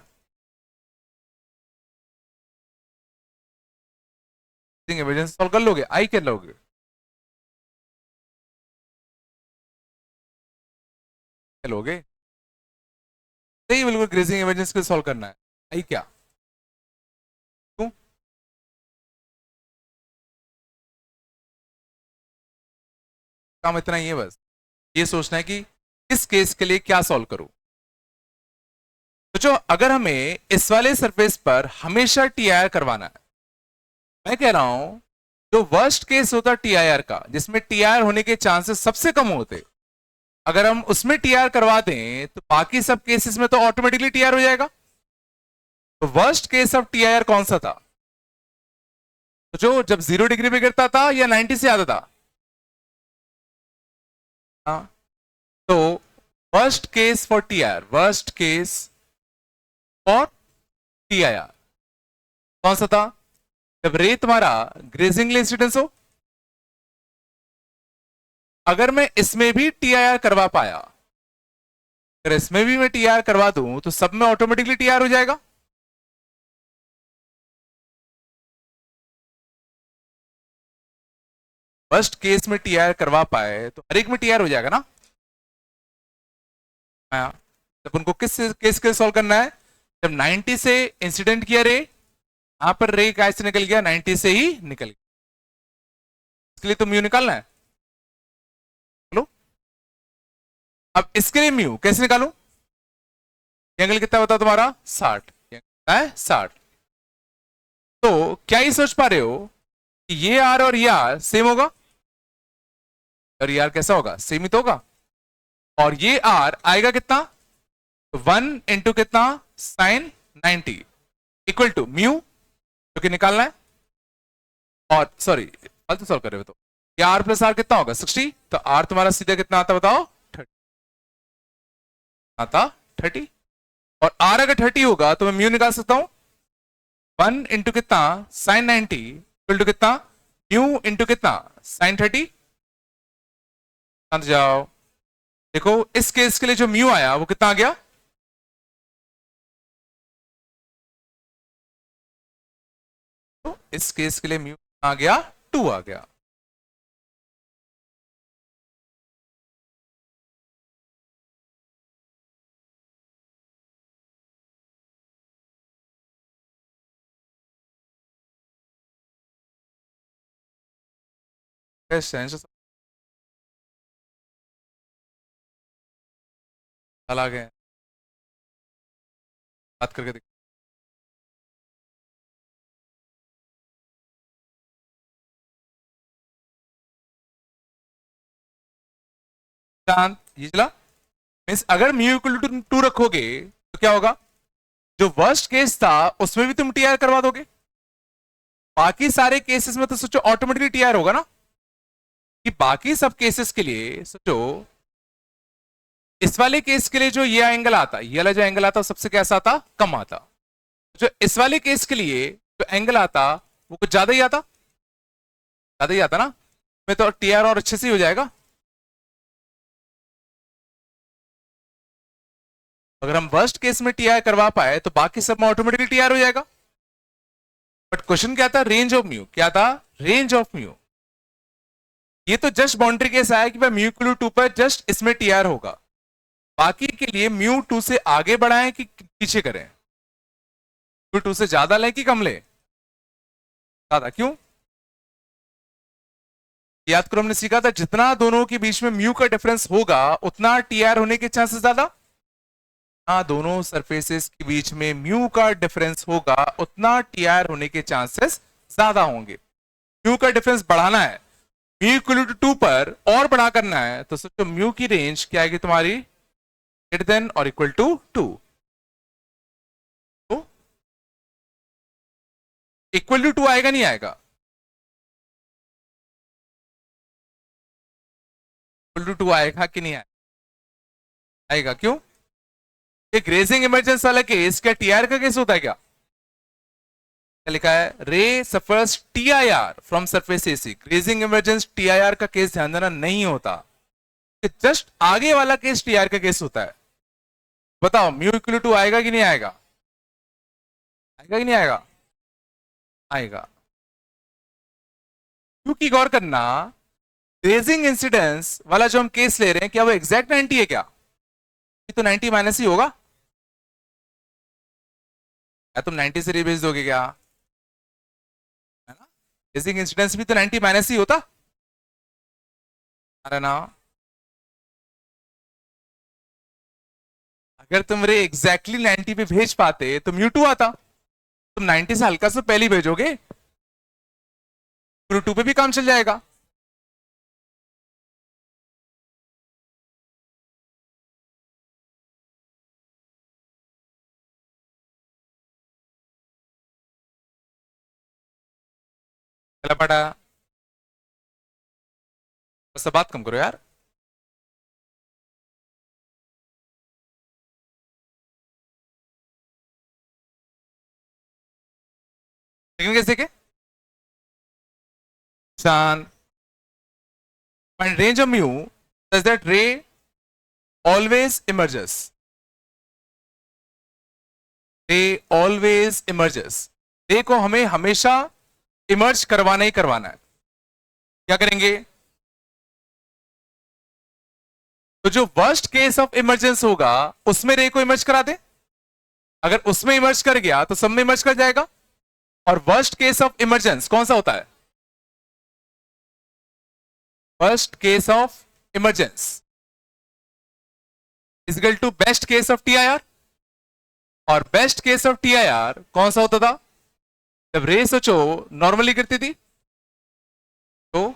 इमरजेंसी सॉल्व कर लोगे, आई क्या लोगे? लोगे सही, बिल्कुल। ग्रेजिंग इमरजेंसी को सॉल्व करना है, आई क्या? क्यों? काम इतना ही है, बस ये सोचना है कि इस केस के लिए क्या सॉल्व करूं। तो जो अगर हमें इस वाले सरफेस पर हमेशा TIR करवाना है, मैं कह रहा हूं जो वर्स्ट केस होता TIR का, जिसमें TIR होने के चांसेस सबसे कम होते, अगर हम उसमें TIR करवा दें तो बाकी सब केसेस में तो ऑटोमेटिकली TIR हो जाएगा। तो वर्स्ट केस ऑफ TIR कौन सा था? तो जो जब 0 डिग्री पे गिरता था या 90 से आता था? हाँ, तो worst case for TIR, worst case for TIR कौन सा था? जब रे तुम्हारा ग्रेजिंग इंसिडेंस हो। अगर मैं इसमें भी TIR करवा पाया, अगर इसमें भी मैं TIR करवा दूं तो सब में ऑटोमेटिकली TIR हो जाएगा। फर्स्ट केस में TIR करवा पाए तो हर एक में TIR हो जाएगा ना। हाँ, तब उनको किस केस के सॉल्व करना है? जब 90 से इंसिडेंट किया रे, यहां पर रे कैसे निकल गया? 90 से ही निकल गया। इसके लिए तो म्यू निकालना है। चलो अब इसके लिए म्यू कैसे निकालूं? एंगल कितना बताओ तुम्हारा? 60 है, 60। तो क्या ही सोच पा रहे हो कि ये आर और ये आर सेम होगा? और ये आर कैसा होगा? सेम ही तो होगा। और ये आर आएगा कितना? 1 इंटू कितना? साइन 90 इक्वल टू म्यू, जो कि निकालना है। और सॉरी, फालतू सॉल्व कर रहे हो तो ये आर प्लस आर कितना होगा? 60। तो आर तुम्हारा सीधा कितना आता बताओ? 30 आता, 30। और आर अगर 30 होगा तो मैं म्यू निकाल सकता हूं। 1 इंटू कितना? साइन 90 इक्वल टू कितना? म्यू इंटू कितना? साइन 30। समझ जाओ। देखो इस केस के लिए जो म्यू आया वो कितना आ गया? तो इस केस के लिए म्यू आ गया 2 आ गया। चला गए, बात करके देख। शांत, ये चला। मीन्स अगर म्यू इक्वल टू 2 रखोगे तो क्या होगा? जो वर्स्ट केस था उसमें भी तुम टीआर करवा दोगे, बाकी सारे केसेस में तो सोचो ऑटोमेटिकली टीआर होगा ना, कि बाकी सब केसेस के लिए सोचो इस वाले केस के लिए जो ये एंगल आता, ये वाला जो एंगल आता सबसे कैसा आता, कम आता। जो इस वाले केस के लिए जो एंगल आता वो कुछ ज्यादा ही आता, ज्यादा ही आता ना, में तो टीआर और अच्छे से ही हो जाएगा। अगर हम वर्स्ट केस में टीआर करवा पाए तो बाकी सब में ऑटोमेटिकली टीआर हो जाएगा। बट क्वेश्चन क्या था, रेंज ऑफ म्यू, क्या था, रेंज ऑफ म्यू। ये तो जस्ट बाउंड्री केस आया कि भाई म्यू इक्वल टू 2 पर जस्ट इसमें टीआर होगा, बाकी के लिए म्यू 2 से आगे बढ़ाएं कि पीछे करें, म्यू 2 से ज्यादा लें कि कम लें, ज्यादा। क्यों, याद करो हमने सीखा था जितना दोनों के बीच में म्यू का डिफरेंस होगा उतना टीआर होने के चांसेस ज्यादा, दोनों सरफेसेस के बीच में म्यू का डिफरेंस होगा उतना टीआर होने के चांसेस ज्यादा होंगे। म्यू का डिफरेंस बढ़ाना है, म्यू इक्वल टू 2 पर और बड़ा करना है, तो सोचो म्यू की रेंज क्या आएगी तुम्हारी, ग्रेटर देन और इक्वल टू 2, तो इक्वल टू 2 आएगा नहीं आएगा, इक्वल टू 2 आएगा कि नहीं आएगा, आएगा। क्यों, ये ग्रेजिंग इमरजेंस वाला केस क्या टीआर का केस होता है क्या, लिखा है रे suffers TIR from surface AC, grazing emergence TIR का केस ध्यान देना नहीं होता, जस्ट आगे वाला केस टीआर का केस होता है। बताओ म्यू इक्वल टू आएगा कि नहीं आएगा, आएगा कि नहीं आएगा, आएगा। क्योंकि गौर करना, ग्रेजिंग इंसिडेंस वाला जो हम केस ले रहे हैं क्या वो एग्जैक्ट 90 है क्या, ये तो 90 माइनस ही होगा, या तुम 90 से रिवेज दोगे क्या, है ना, ग्रेजिंग इंसिडेंस भी तो 90 माइनस ही होता, अरे ना। अगर तुम रे एग्जैक्टली 90 पे भेज पाते तो म्यू 2 आता, तुम 90 से हल्का सा पहले भेजोगे, म्यू 2 पे भी काम चल जाएगा। पहला पढ़ा, बस बात कम करो यार। लेकिन कैसे के शान find range of mu such that ray always emerges, ray always emerges, रे को हमें हमेशा इमर्ज करवाना ही करवाना है। क्या करेंगे, तो जो वर्स्ट केस ऑफ इमरजेंस होगा उसमें रे को इमर्ज करा दे, अगर उसमें इमर्ज कर गया तो सब में इमर्ज कर जाएगा। और वर्स्ट केस ऑफ इमरजेंस कौन सा होता है, worst case of emergence is equal to best case of TIR, और बेस्ट केस ऑफ टीआईआर कौन सा होता था, जब रे सोचो नॉर्मली गिरती थी, तो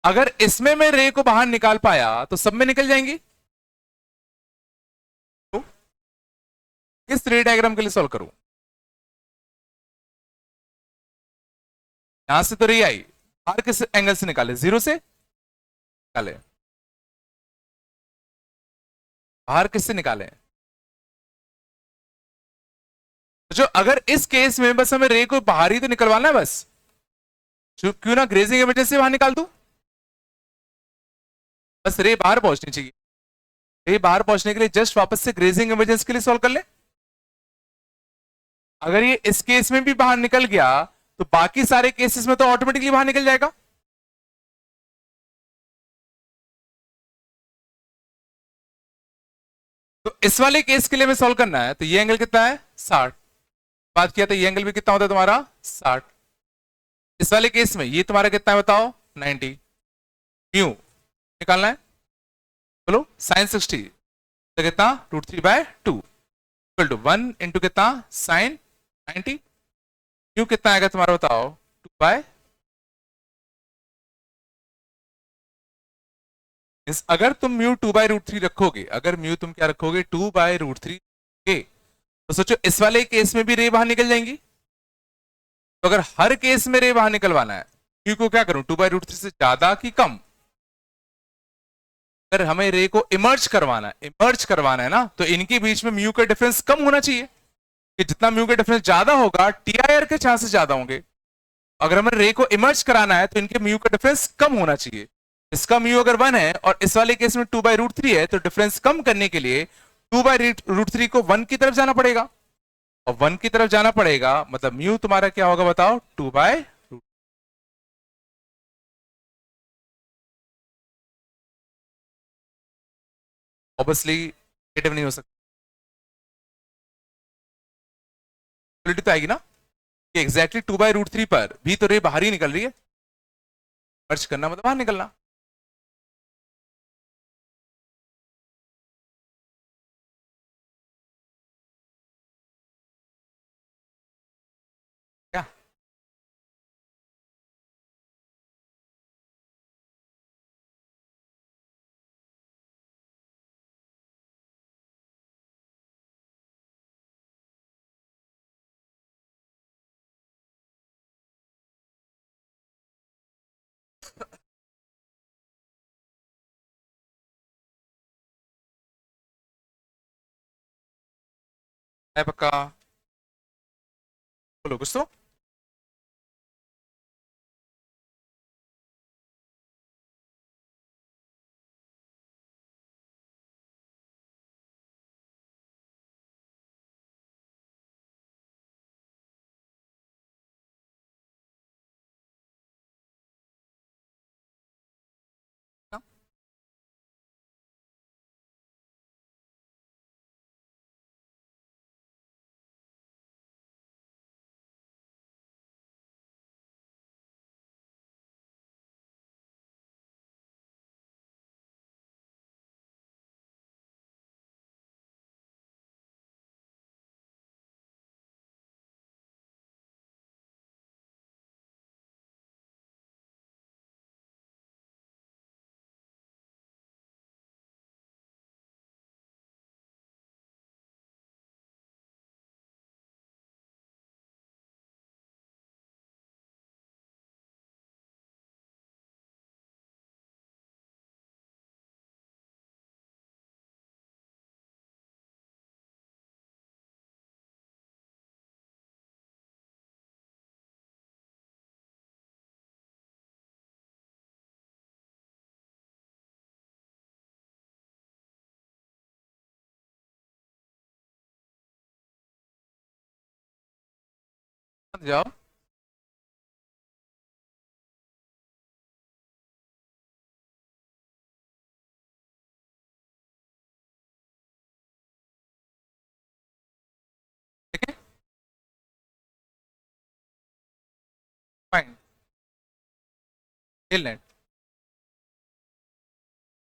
अगर इसमें मैं रे को बाहर निकाल पाया तो सब में निकल जाएंगी। तो किस रे डायग्राम के लिए सॉल्व करूं, यहां से तो रे आई, बाहर किस एंगल से निकाले, जीरो से निकाले, बाहर किससे निकाले, जो अगर इस केस में बस हमें रे को बाहर ही तो निकलवाना है बस, क्यों ना ग्रेजिंग इमरजेंसी बाहर निकाल दूं, बस रे बाहर पहुंचनी चाहिए, रे बाहर पहुंचने के लिए जस्ट वापस से ग्रेजिंग इमरजेंसी के लिए सॉल्व कर ले। अगर ये इस केस में भी बाहर निकल गया तो बाकी सारे केसेस में तो ऑटोमेटिकली बाहर निकल जाएगा। तो इस वाले केस के लिए हमें सॉल्व करना है, तो ये एंगल कितना है 60, बात किया था ये एंगल भी कितना होता है तुम्हारा 60, इस वाले केस में ये तुम्हारा कितना है बताओ 90, म्यू निकालना है, बोलो साइन 60 तो कितना √3/2 इक्वल टू 1 इंटू कितना साइन 90, म्यू कितना आएगा तुम्हारा बताओ 2/, अगर तुम म्यू 2/√3 रखोगे, अगर म्यू तुम क्या रखोगे 2/√3 के, तो सोचो इस वाले केस में भी रे बाहर निकल जाएंगी। तो अगर हर केस में रे बाहर निकलवाना है, क्यू को क्या करूं, 2/√3 से ज्यादा कि कम। अगर हमें रे को इमर्ज करवाना है ना, तो इनके बीच में म्यू का डिफरेंस कम होना चाहिए, कि जितना म्यू का डिफरेंस ज्यादा होगा टीआईआर के चांसेस ज्यादा होंगे। अगर हमें रे को इमर्ज कराना है तो इनके म्यू का डिफरेंस कम होना चाहिए। इसका म्यू अगर 1 है और इस वाले केस में 2/√3 है, तो डिफरेंस कम करने के लिए 2/√3 को 1 की तरफ जाना पड़ेगा, और 1 की तरफ जाना पड़ेगा, मतलब म्यू तुम्हारा क्या होगा बताओ, 2/। ऑब्वियसली नेगेटिव नहीं हो सकता, तो आएगी ना कि एग्जैक्टली 2/√3 पर भी तो रे बाहर ही निकल रही है, मर्ज करना मतलब बाहर निकलना। क्या है पक्का, बोलो कुछ तो। जाओ, ठीक है, फाइन, नेट,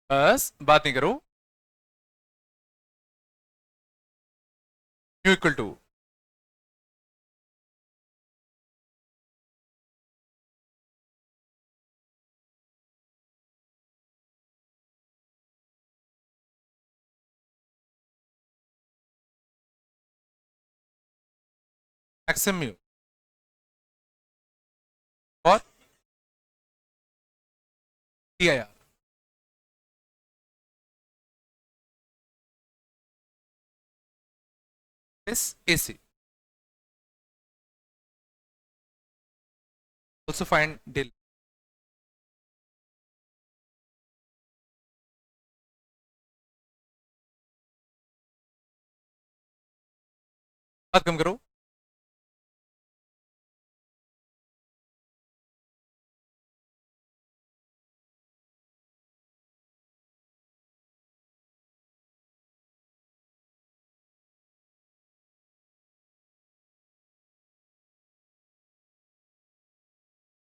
बस बात नहीं करो, mu equal to maximum mu और TIR is AC, also find del. बात कम करो,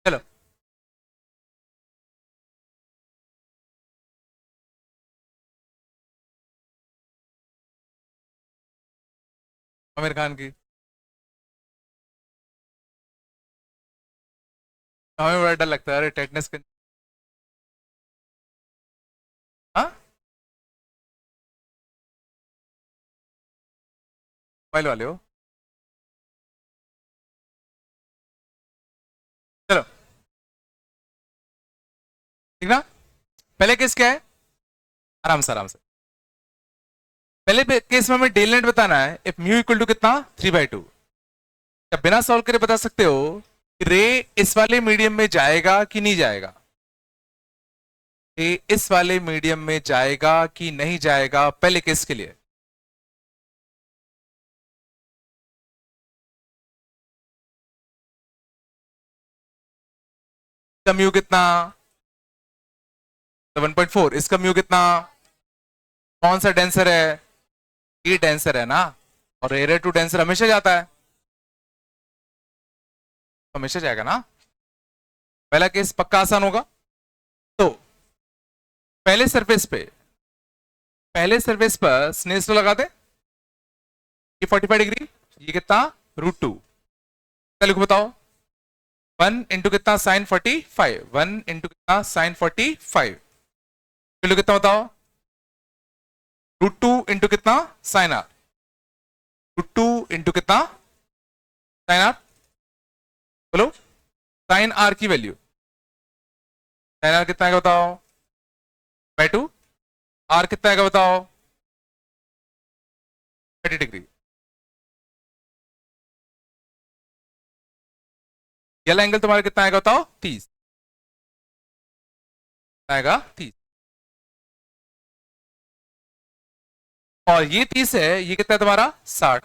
चलो आमिर खान की, हमें बड़ा डर लगता है, अरे टेटनेस के। हाँ मोबाइल वाले हो। चलो ठीक ना। पहले केस क्या है, आराम से आराम से। पहले केस में हमें डेल नेट बताना है। इफ म्यू इक्वल टू कितना 3/2। क्या बिना सॉल्व करे बता सकते हो कि रे इस वाले मीडियम में जाएगा कि नहीं जाएगा? रे इस वाले मीडियम में जाएगा कि नहीं जाएगा पहले केस के लिए? इसका म्यू कितना? 7.4। इसका म्यू कितना? कौन सा डेंसर है? ये डेंसर है ना। और एरिया टू डेंसर हमेशा जाता है, हमेशा जाएगा ना। पहला केस पक्का आसान होगा। तो पहले सरफेस पे, पहले सरफेस पर स्नेल्स लॉ लगा दे। ये 45 डिग्री, ये कितना √2। लिखो बताओ। 1 इंटू कितना sin 45, 1 इंटू कितना sin 45। किलो कितना बताओ? √2 इंटू कितना sin r। √2 इंटू कितना sin r? बोलो। sin r की वैल्यू, sin r कितना है बताओ? बाय 2। r कितना है बताओ? 30 डिग्री। ये एंगल तुम्हारा कितना आएगा बताओ? 30 आएगा, 30। और ये 30 है, ये कितना है तुम्हारा 60।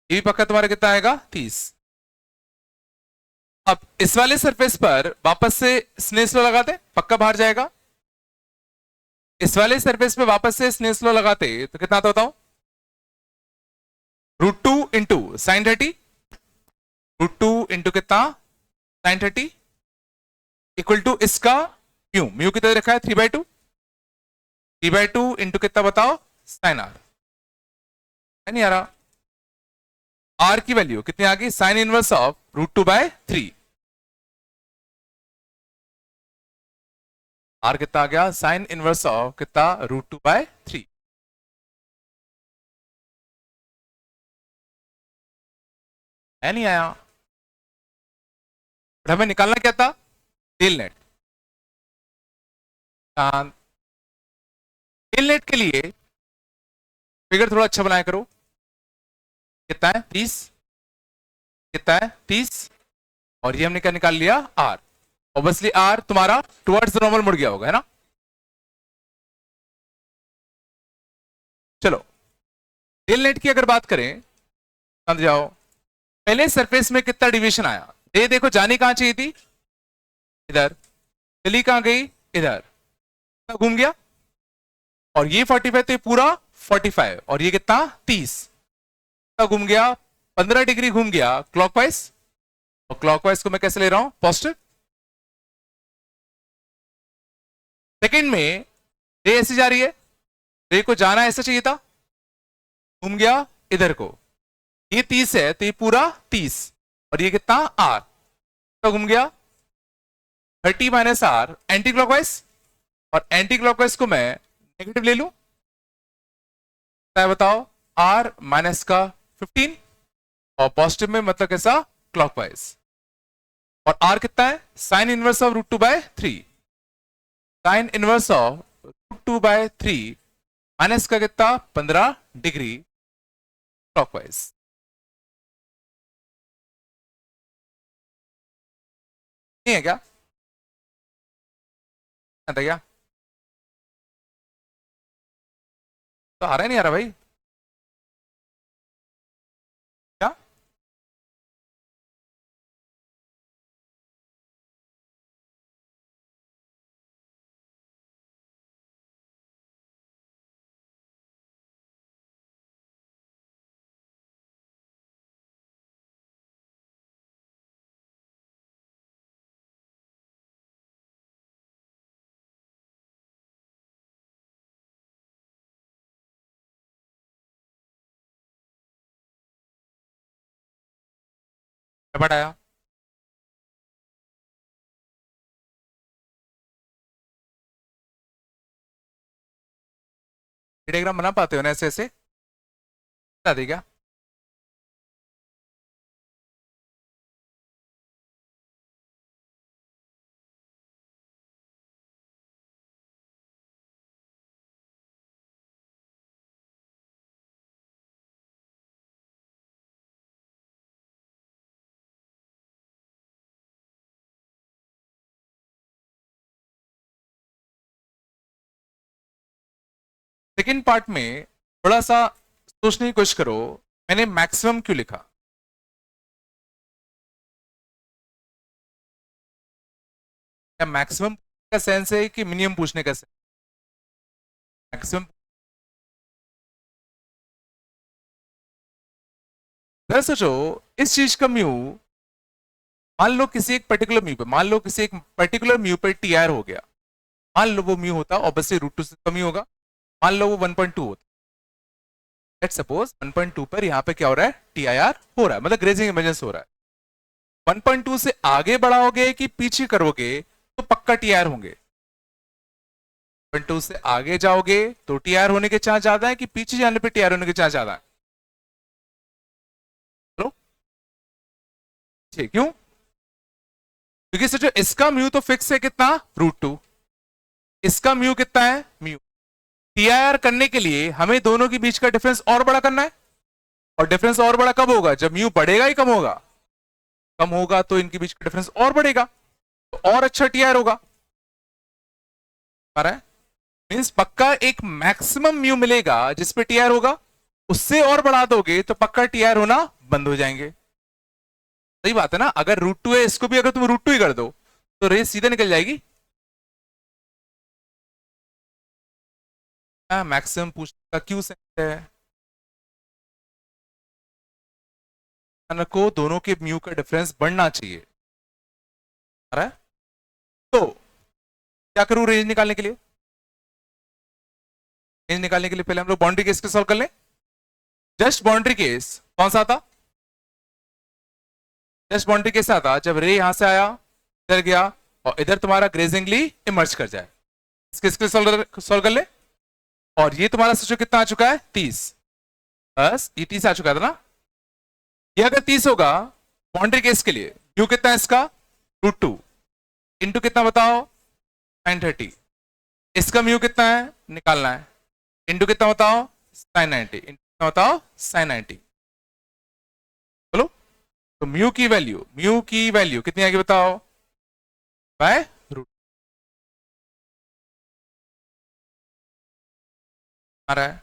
ये भी पक्का तुम्हारा कितना आएगा 30। अब इस वाले सरफेस पर वापस से स्नेल्स लॉ लगाते, पक्का बाहर जाएगा। इस वाले सरफेस पे वापस से स्नेल्स लॉ लगाते तो कितना आता बताओ? √2 इंटू sin 30, √2 इंटू कितना sin 30 इक्वल टू इसका म्यू। म्यू कितना रखा है 3/2। 3/2 इंटू कितना बताओ sin r। नहीं आ रहा। r की वैल्यू कितनी आ गई? Sign inverse of √2/3। r कितना आ गया? साइन इनवर्स ऑफ कितना √2/3। है नहीं आया। हमें निकालना क्या था? Del net. डेल नेट के लिए फिगर थोड़ा अच्छा बनाया करो। कितना है 30, कितना है 30। और ये हमने क्या निकाल लिया? r। ऑब्वियसली r तुम्हारा टुवर्ड्स नॉर्मल मुड़ गया होगा, है ना। चलो डेल नेट की अगर बात करें, समझ जाओ। पहले सरफेस में कितना डिवीजन आया? ये देखो, जानी कहां चाहिए थी? इधर। चली कहां गई? इधर। घूम गया। और ये 45 तो ये पूरा 45, और ये कितना 30 घूम गया। 15 डिग्री घूम गया क्लॉकवाइज। और क्लॉकवाइज को मैं कैसे ले रहा हूं? पॉजिटिव। सेकंड में रे ऐसे जा रही है, रे को जाना ऐसा चाहिए था, घूम गया इधर को। ये 30 है तो ये पूरा 30, और ये कितना r तो घूम गया 30 - r एंटी क्लॉकवाइज। और एंटी क्लॉकवाइज को मैं नेगेटिव ले लूं, क्या बताओ? r माइनस का 15, और पॉजिटिव में मतलब कैसा? क्लॉकवाइज। और r कितना है? Sign inverse of √2/3। Sign inverse of √2/3 minus का कितना 15 डिग्री क्लॉकवाइज। नहीं है क्या? आता क्या? तो आ रहा है नहीं आ रहा भाई? क्या? आया। डायग्राम बना पाते हो ना ऐसे ऐसे? बता दी क्या? सेकेंड पार्ट में थोड़ा सा सोचने की कोशिश करो, मैंने मैक्सिमम क्यों लिखा? क्या मैक्सिमम का सेंस है कि मिनिमम पूछने का सेंस? मैक्सिमम। जरा सोचो, इस चीज का म्यू, मान लो किसी एक पर्टिकुलर म्यू पे, मान लो किसी एक पर्टिकुलर म्यू पे टी आर हो गया, मान लो वो म्यू होता ऑब्वियसली √2 से कम ही होगा, मान लो वो 1.2 होता, लेट्स सपोज 1.2 पर यहाँ पे क्या हो रहा है, टी आई आर हो रहा है, मतलब ग्रेजिंग इमरजेंस हो रहा है। 1.2 से आगे बढ़ाओगे कि पीछे करोगे तो पक्का टी आर होंगे। 1.2 से आगे जाओगे तो टी आर होने के चांस ज्यादा है कि पीछे जाने पे टी आर होने के चांस ज्यादा है? चलो, क्यों? क्योंकि सोचो इसका म्यू तो फिक्स है कितना, √2, इसका म्यू कितना है, म्यू। टीआईआर करने के लिए हमें दोनों के बीच का डिफरेंस और बड़ा करना है, और डिफरेंस और बड़ा कब होगा, जब म्यू बढ़ेगा ही कम होगा, कम होगा तो इनके बीच का डिफरेंस और बढ़ेगा, तो और अच्छा टीआईआर होगा। मींस पक्का एक मैक्सिमम म्यू मिलेगा जिसपे टीआईआर होगा, उससे और बढ़ा दोगे तो पक्का टीआईआर होना बंद हो जाएंगे। सही बात है ना? अगर √2 है, इसको भी अगर तुम √2 ही कर दो तो रेस सीधे निकल जाएगी। मैक्सिमम पूछने का क्यों सेंस है? को दोनों के म्यू का डिफरेंस बढ़ना चाहिए। आ रहा है? तो क्या करूं रेंज निकालने के लिए? रेंज निकालने के लिए पहले हम लोग बाउंड्री केस को सॉल्व कर लें। जस्ट बाउंड्री केस कौन सा था? जस्ट बाउंड्री केस आता जब रे यहां से आया, इधर गया, और इधर तुम्हारा ग्रेजिंगली इमर्ज कर जाए। इसके सॉल्व कर ले। और ये तुम्हारा सोचो कितना आ चुका है, 30, बस ये 30 आ चुका था ना। ये अगर 30 होगा बाउंड्री केस के लिए, यू कितना है इसका, √2 इंटू कितना बताओ, 930। इसका म्यू कितना है निकालना है, इंटू कितना बताओ, sin 90, इंटू कितना बताओ, sin 90। बोलो, तो म्यू की वैल्यू कितनी आएगी बताओ, बाय √, आ रहा है।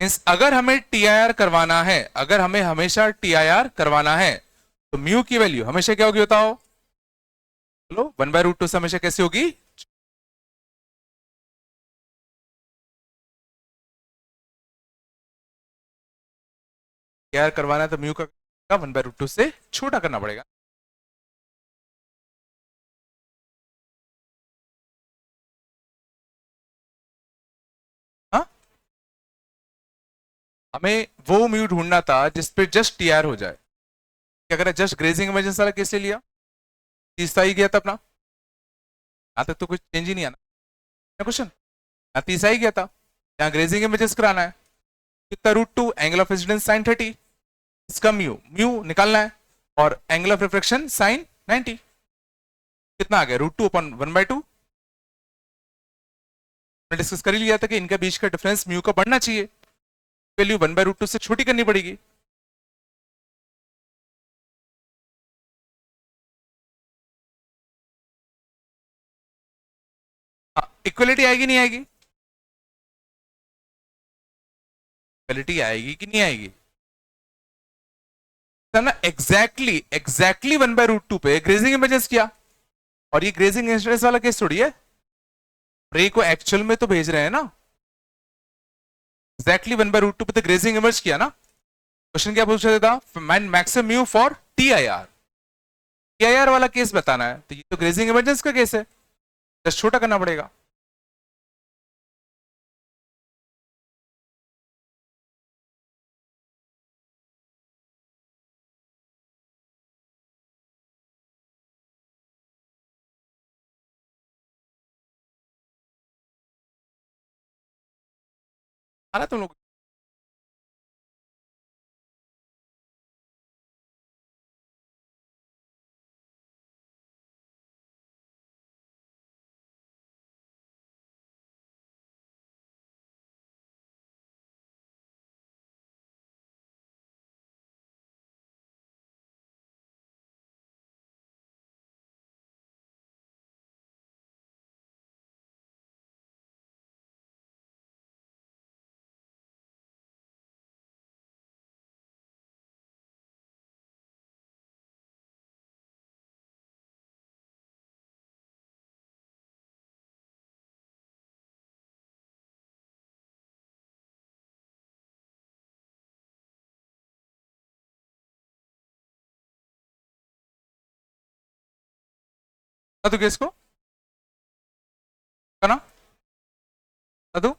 मींस अगर हमें टीआईआर करवाना है, अगर हमें हमेशा टीआईआर करवाना है, तो म्यू की वैल्यू हमेशा क्या होगी बताओ, बोलो 1/√2 से हमेशा कैसे होगी, टीआईआर करवाना है तो म्यू का 1/√2 से छोटा करना पड़ेगा। हाँ, हमें वो म्यू ढूंढना था जिसपे जस्ट टीआईआर हो जाए। क्या करें, जस्ट ग्रेजिंग इमरजेंसी वाला केस ले लिया, तीसरा ही गया था अपना, यहां तक तो कुछ चेंज ही नहीं आना क्वेश्चन, यहाँ तीसरा ही गया था, यहाँ ग्रेजिंग इमेजेस कराना है, कितना √2, एंगल ऑफ इंसिडेंस sin 30, इसका म्यू म्यू निकालना है, और एंगल ऑफ रिफ्रैक्शन sin 90, कितना आ गया, √2/1/2। मैंने डिस्कस कर ही लिया था कि इनके बीच का डिफरेंस म्यू का बढ़ना चाहिए, वैल्यू 1/√2 से छोटी करनी पड़ेगी। इक्वलिटी आएगी नहीं आएगी? इक्वलिटी आएगी कि नहीं आएगी? ना, एग्जैक्टली 1/√2 पे ग्रेजिंग इमेजेस किया, और ये ग्रेजिंग इंसिडेंस वाला केस थोड़ी है, रे को एक्चुअल में तो भेज रहे हैं ना, एग्जैक्टली 1/√2 पे तो ग्रेजिंग इमर्ज किया ना। क्वेश्चन क्या पूछा था, maximum mu for TIR, TIR वाला केस बताना है, तो ये तो ग्रेजिंग इमरजेंस का केस है, जस्ट छोटा करना पड़ेगा। आना तुम लोग तू किसको ना तू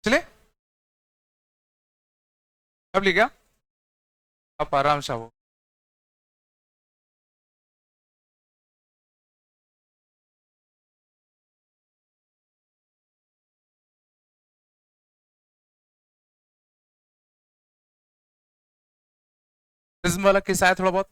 चले कब ले गया आप आराम से आओ प्रिज्म वाला किस्सा है थोड़ा बहुत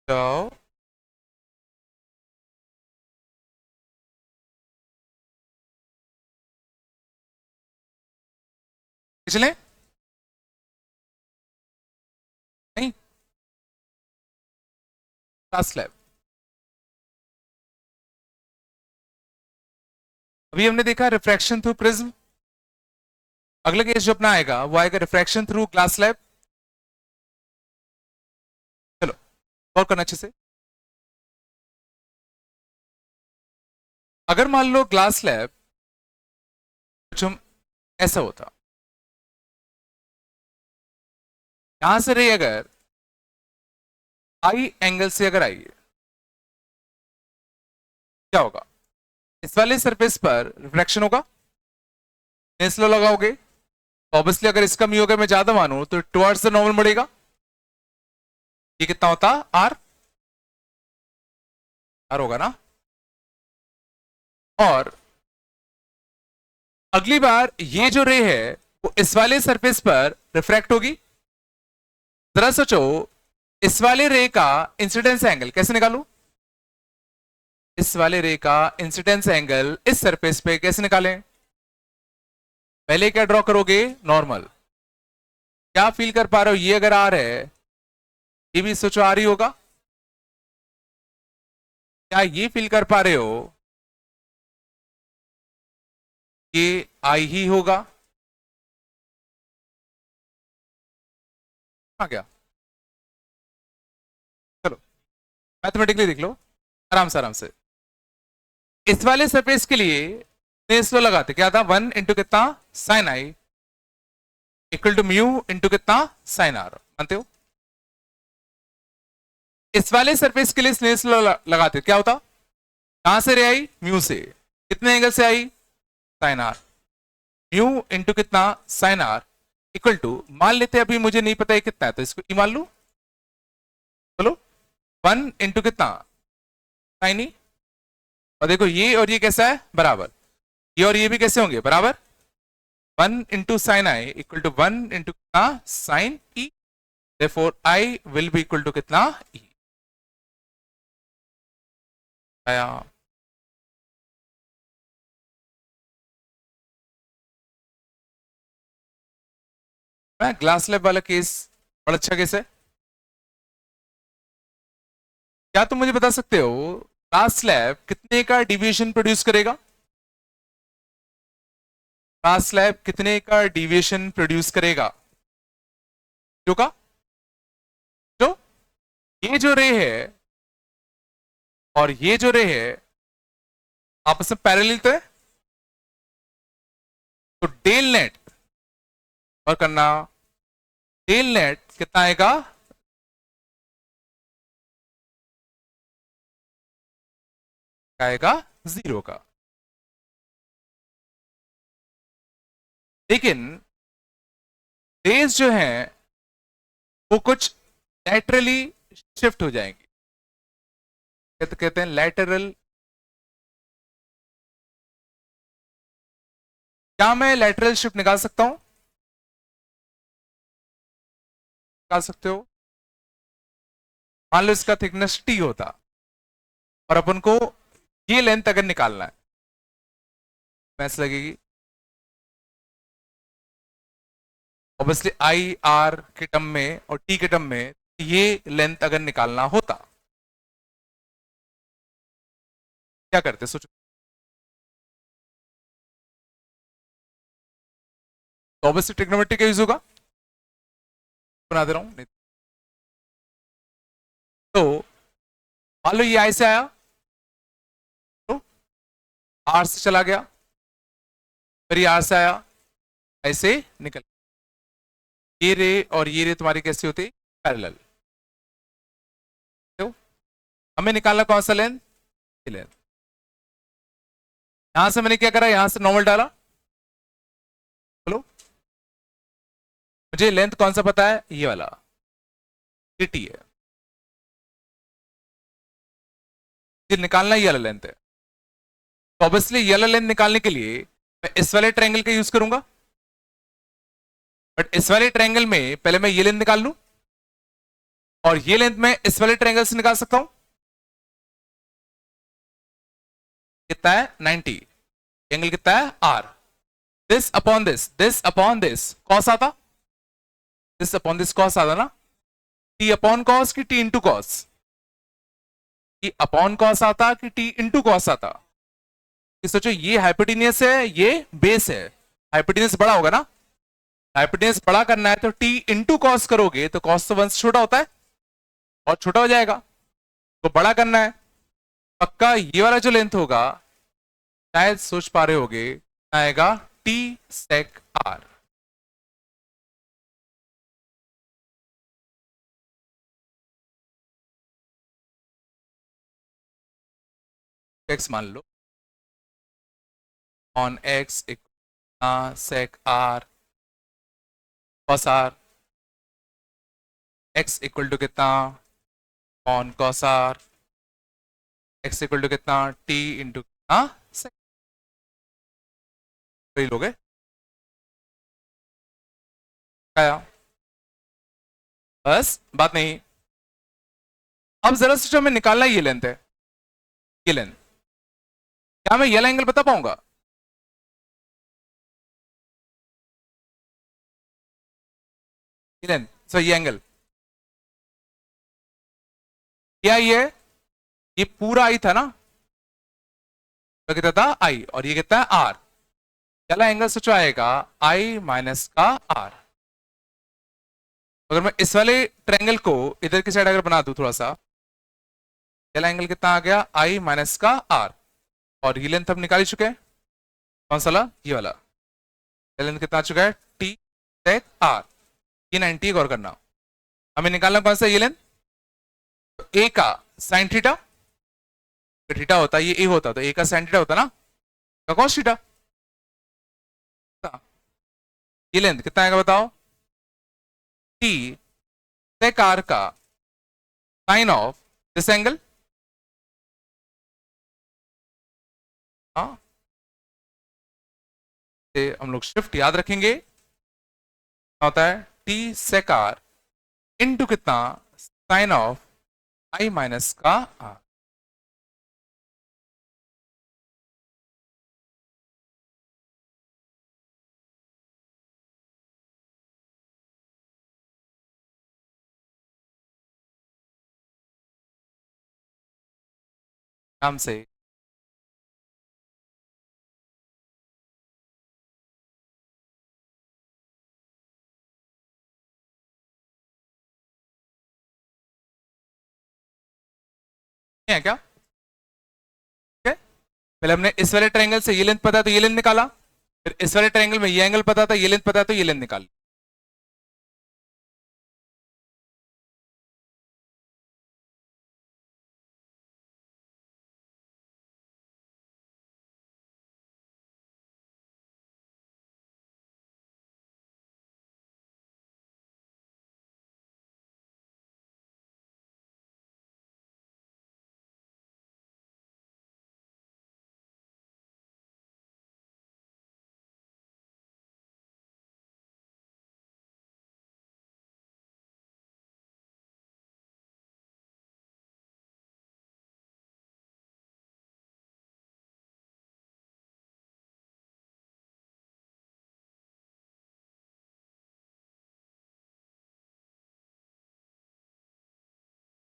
जाओ चले नहीं क्लास लैब अभी हमने देखा रिफ्रैक्शन थ्रू प्रिज्म अगला केस जो अपना आएगा वो आएगा रिफ्रैक्शन थ्रू ग्लास स्लैब चलो और करना अच्छे से अगर मान लो ग्लास स्लैब कुछ ऐसा होता यहां से रे अगर आई एंगल से अगर आई क्या होगा इस वाले सरफेस पर रिफ्रैक्शन होगा स्लो लगाओगे ऑब्वियसली अगर इसका म्यू अगर मैं ज्यादा मानूं तो टुवर्ड्स द नॉर्मल बढ़ेगा ये कितना होता आर आर होगा ना और अगली बार ये जो रे है वो इस वाले सरफेस पर रिफ्रैक्ट होगी जरा सोचो इस वाले रे का इंसिडेंस एंगल कैसे निकालू इस वाले रे का इंसिडेंस एंगल इस सरफेस पे कैसे निकालें पहले क्या ड्रॉ करोगे नॉर्मल क्या फील कर पा रहे हो ये अगर आ रहा है ये भी सोचो आ रही होगा क्या ये फील कर पा रहे हो ये आई ही होगा हाँ क्या चलो मैथमेटिकली देख लो आराम से इस वाले सरफेस के लिए स्लो लगाते क्या था 1 इंटू कितना sine i equal to mu into कितना साइन आर मानते हो इस वाले सरफेस के लिए स्नेस लॉ लगाते क्या होता कहां से रे आई म्यू से कितने एंगल से आई साइन आर म्यू इंटू कितना साइन आर इक्वल टू मान लेते अभी मुझे नहीं पता है कितना है तो इसको ई मान लू चलो 1 इंटू कितना साइन ई और देखो ये और ये कैसा है बराबर ये और ये भी कैसे होंगे बराबर 1 into sine i equal to 1 into कितना sine e therefore I will be equal to कितना E आया मैं ग्लास लैब वाला केस बड़ा अच्छा केस है क्या तुम मुझे बता सकते हो ग्लास लैब कितने का डिविएशन प्रोड्यूस करेगा ग्लास लैब कितने का डिविएशन प्रोड्यूस करेगा जो का जो ये जो रे है और ये जो रे है आपस में पैरेलल तो है तो डेल नेट और करना डेल नेट कितना आएगा आएगा 0 का लेकिन रेज जो है वो कुछ लैटरली शिफ्ट हो जाएंगे कहते हैं लैटरल क्या मैं लैटरल शिफ्ट निकाल सकता हूं निकाल सकते हो मान लो इसका थिकनेस टी होता और अपन को ये लेंथ अगर निकालना है मैच लगेगी ऑब्वियसली आई आर के टर्म में और टी के टर्म में ये लेंथ अगर निकालना होता क्या करते सोचो। तो ऑब्वियसली ट्रिग्नोमेट्री का यूज होगा, बना दे रहा हूं नहीं तो मान लो ये आई से आया तो आर से चला गया, फिर ये आर से आया, ऐसे निकल, ये रे और ये रे तुम्हारी कैसी होती पैरेलल। तो हमें निकालना कौन सा लेंथ, ये लेंथ। यहां से मैंने क्या करा, यहां से नॉर्मल डाला, बोलो मुझे लेंथ कौन सा पता है, ये वाला ये टी है, ये निकालना ये वाला लेंथ है। तो ऑब्वियसली ये वाला लेंथ निकालने के लिए मैं इस वाले ट्रायंगल का यूज करूंगा, बट इस वाले ट्रायंगल में पहले मैं ये लेंथ निकाल लूं और ये लेंथ मैं इस वाले ट्रायंगल से निकाल सकता हूं। कितना है 90, एंगल कितना है r, this upon this, this upon this cos आता, दिस अपॉन दिस कॉस आता ना, टी अपॉन कॉस की t into cos, t upon cos आता कि टी इंटू कॉस आता। कि सोचो ये हाइपोटेनियस है ये बेस है, हाइपोटेनियस बड़ा होगा ना, हाइपोटेनियस बड़ा करना है तो टी इंटू कॉस करोगे तो कॉस तो 1 से छोटा होता है और छोटा हो जाएगा, तो बड़ा करना है। पक्का ये वाला जो लेंथ होगा शायद सोच पा रहे होगे आएगा टी सेक आर। एक्स मान लो on x sec r cos r, x equal to कितना on cos r, x equal to कितना टी इंटू सेक, वही लोगे आया, बस बात नहीं। अब जरा सोचो हमें निकालना ये लेंथ है, ये लेंथ, क्या मैं ये एंगल बता पाऊंगा, ये लेंथ सो ये एंगल क्या ये पूरा आई था ना, तो कितना था आई और ये कितना है आर, पहला एंगल सोचो आएगा आई माइनस का आर। अगर मैं इस वाले ट्रायंगल को इधर की साइड अगर बना दूं थोड़ा सा, पहला एंगल कितना आ गया आई माइनस का आर, और ये लेंथ हम निकाल ही चुके हैं, कौन सा वाला ये वाला, ये लेंथ कितना आ चुका है टी सेक आर, ये 90 गौर करना। हमें निकालना कौन सा ये लेंथ, तो ए का साइन थीटा, थीटा होता ये ए होता तो ए का साइन थीटा होता ना, का कॉस थीटा, ये लेंथ कितना आएगा बताओ टी सेक आर का साइन ऑफ दिस एंगल, हाँ हम लोग शिफ्ट याद रखेंगे, होता है टी सेक आर इंटू कितना साइन ऑफ आई माइनस का आर। नाम से है क्या, ठीक है? पहले हमने इस वाले ट्रायंगल से ये लेंथ पता तो ये लेंथ निकाला, फिर इस वाले ट्रायंगल में ये एंगल पता था ये लेंथ पता तो ये लेंथ निकाली।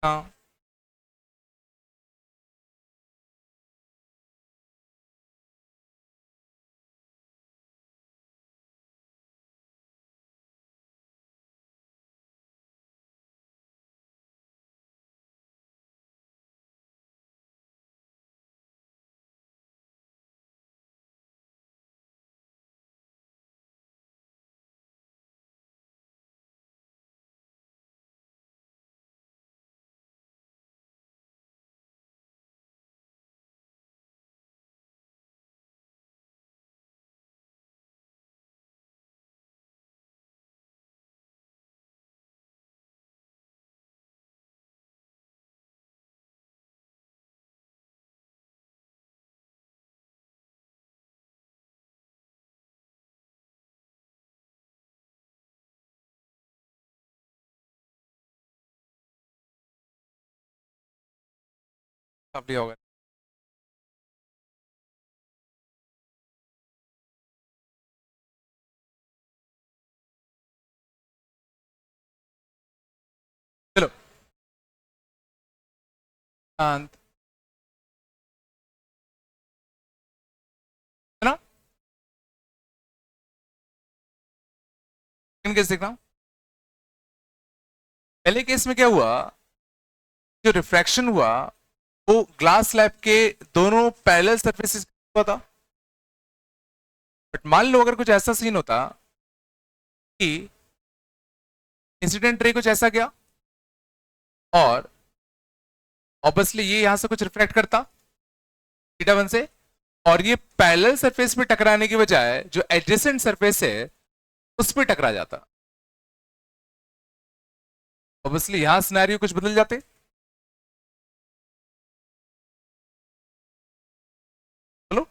हाँ, अब लिया होगा। चलो, शांत है ना। सेकंड केस देखना। पहले केस में क्या हुआ, जो रिफ्रैक्शन हुआ वो ग्लास स्लैब के दोनों पैरेलल सरफेसेस हुआ था। बट मान लो अगर कुछ ऐसा सीन होता कि इंसिडेंट रे कुछ ऐसा गया और ऑब्वियसली ये यहां से कुछ रिफ्लेक्ट करता थीटा वन से, और ये पैरेलल सरफेस पे टकराने की बजाय जो एडजेसेंट सरफेस है उस पे टकरा जाता। ऑब्वियसली यहां सिनेरियो कुछ बदल जाते। चलो,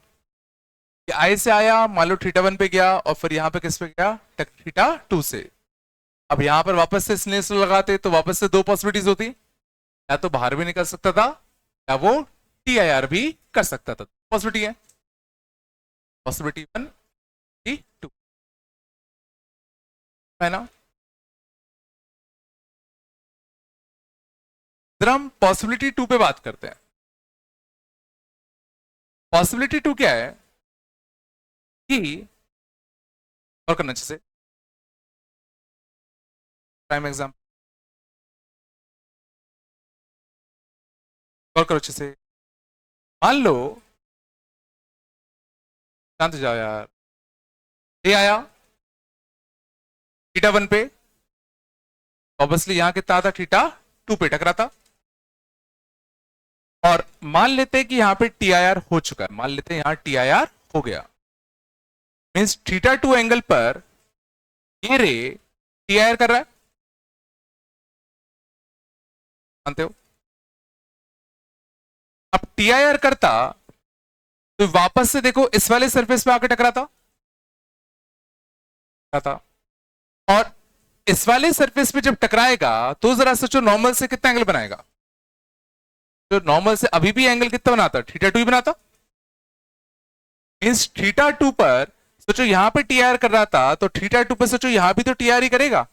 ये आई से आया, मान लो थीटा वन पे गया और फिर यहां पे किस पे गया, थीटा टू से। अब यहां पर वापस से स्नेस लगाते तो वापस से दो पॉसिबिलिटीज होती, या तो बाहर भी निकल सकता था या वो टी आई आर भी कर सकता था। पॉसिबिलिटी है, पॉसिबिलिटी वन, टी टू, है ना। जरा हम पॉसिबिलिटी टू पे बात करते हैं। पॉसिबिलिटी टू क्या है कि, और करना अच्छे से, प्राइम एग्जाम और करो अच्छे से। मान लो, शांत हो जाओ यार, ये आया थीटा वन पे, ऑब्वियसली यहां कितना था, थीटा टू पे टकरा था। और मान लेते हैं कि यहां पे टी आई आर हो चुका है, मान लेते हैं यहां टी आई आर हो गया, मीन्स थीटा टू एंगल पर ये रे टी आई आर कर रहा है, मानते हो। अब टी आई आर करता तो वापस से देखो इस वाले सरफेस पे आके टकराता था, और इस वाले सरफेस पे जब टकराएगा तो जरा सोचो नॉर्मल से कितना एंगल बनाएगा। तो नॉर्मल से अभी भी एंगल कितना बनाता, थीटा टू ही बनाता। मीन्स थीटा टू पर सोचो यहां पे टी आर कर रहा था तो थीटा टू पर सोचो यहां भी तो टी आर ही करेगा।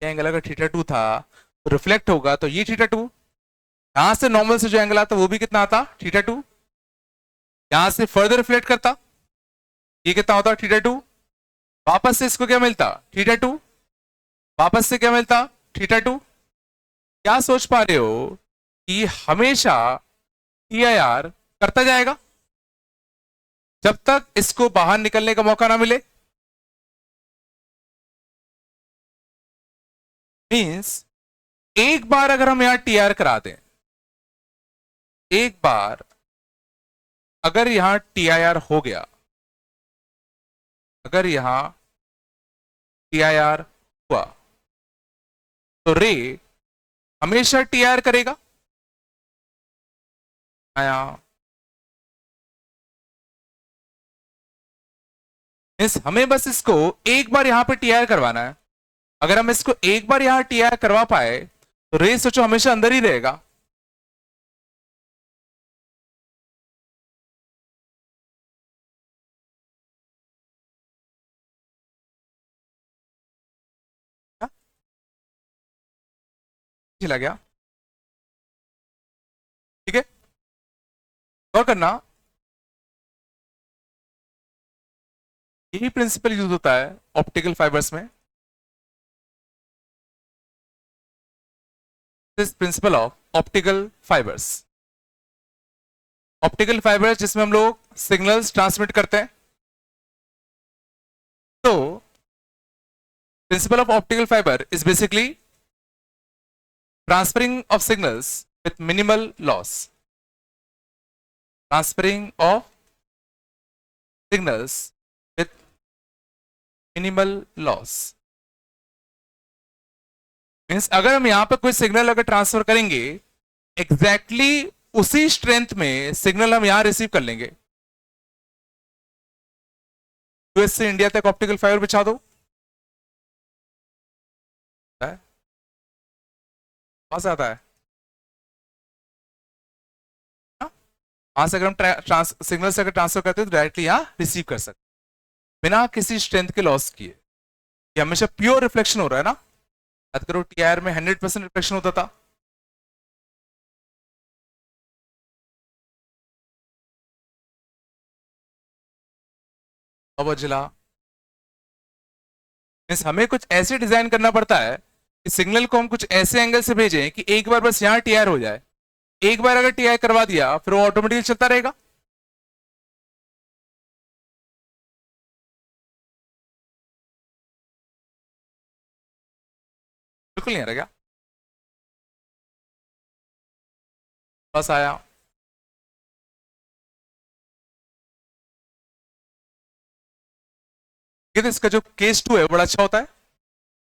ये एंगल अगर थीटा टू था तो रिफ्लेक्ट होगा, तो ये थीटा टू, यहां से नॉर्मल से जो एंगल आता वो भी कितना आता, थीटा टू, यहां से फर्दर रिफ्लेक्ट करता, ये कितना होता, थीटा टू, वापस से इसको क्या मिलता, थीटा टू, वापस से क्या मिलता, थीटा टू। क्या सोच पा रहे हो कि हमेशा टी आई आर करता जाएगा जब तक इसको बाहर निकलने का मौका ना मिले। मीन्स एक बार अगर हम यहां टी आर करा दें, एक बार अगर यहां टी आई आर हो गया, अगर यहां टी आई आर हुआ तो रे हमेशा टी आर करेगा। आया, मीन्स हमें बस इसको एक बार यहां पे टी आर करवाना है। अगर हम इसको एक बार यहां टी आर करवा पाए तो रे सोचो हमेशा अंदर ही रहेगा। चला गया। ठीक है, और करना, यही प्रिंसिपल यूज होता है ऑप्टिकल फाइबर्स में, this principle of optical fibres. Optical fibres जिसमें हम लोग सिग्नल्स ट्रांसमिट करते हैं। तो principle of optical fibre is basically transferring of signals with minimal loss, transferring of signals with minimal loss means अगर हम यहां पर कोई सिग्नल अगर ट्रांसफर करेंगे, एग्जैक्टली उसी स्ट्रेंथ में सिग्नल हम यहां रिसीव कर लेंगे। यूएस से इंडिया तक ऑप्टिकल फाइबर बिछा दो, बहुत आता है वहां से अगर हम सिग्नल से अगर ट्रांसफर करते हैं तो डायरेक्टली यहां रिसीव कर सकते बिना किसी स्ट्रेंथ के लॉस किए। ये हमेशा प्योर रिफ्लेक्शन हो रहा है ना। बात करो टीआईआर में 100% रिफ्लेक्शन होता था। अब जिला मीन्स हमें कुछ ऐसे डिजाइन करना पड़ता है कि सिग्नल को हम कुछ ऐसे एंगल से भेजें कि एक बार बस यहां टीआईआर हो जाए। एक बार अगर टीआईआर करवा दिया फिर वो ऑटोमेटिकली चलता रहेगा। बिल्कुल नहीं आ रहेगा। बस आया। तो इसका जो केस 2 है बड़ा अच्छा होता है।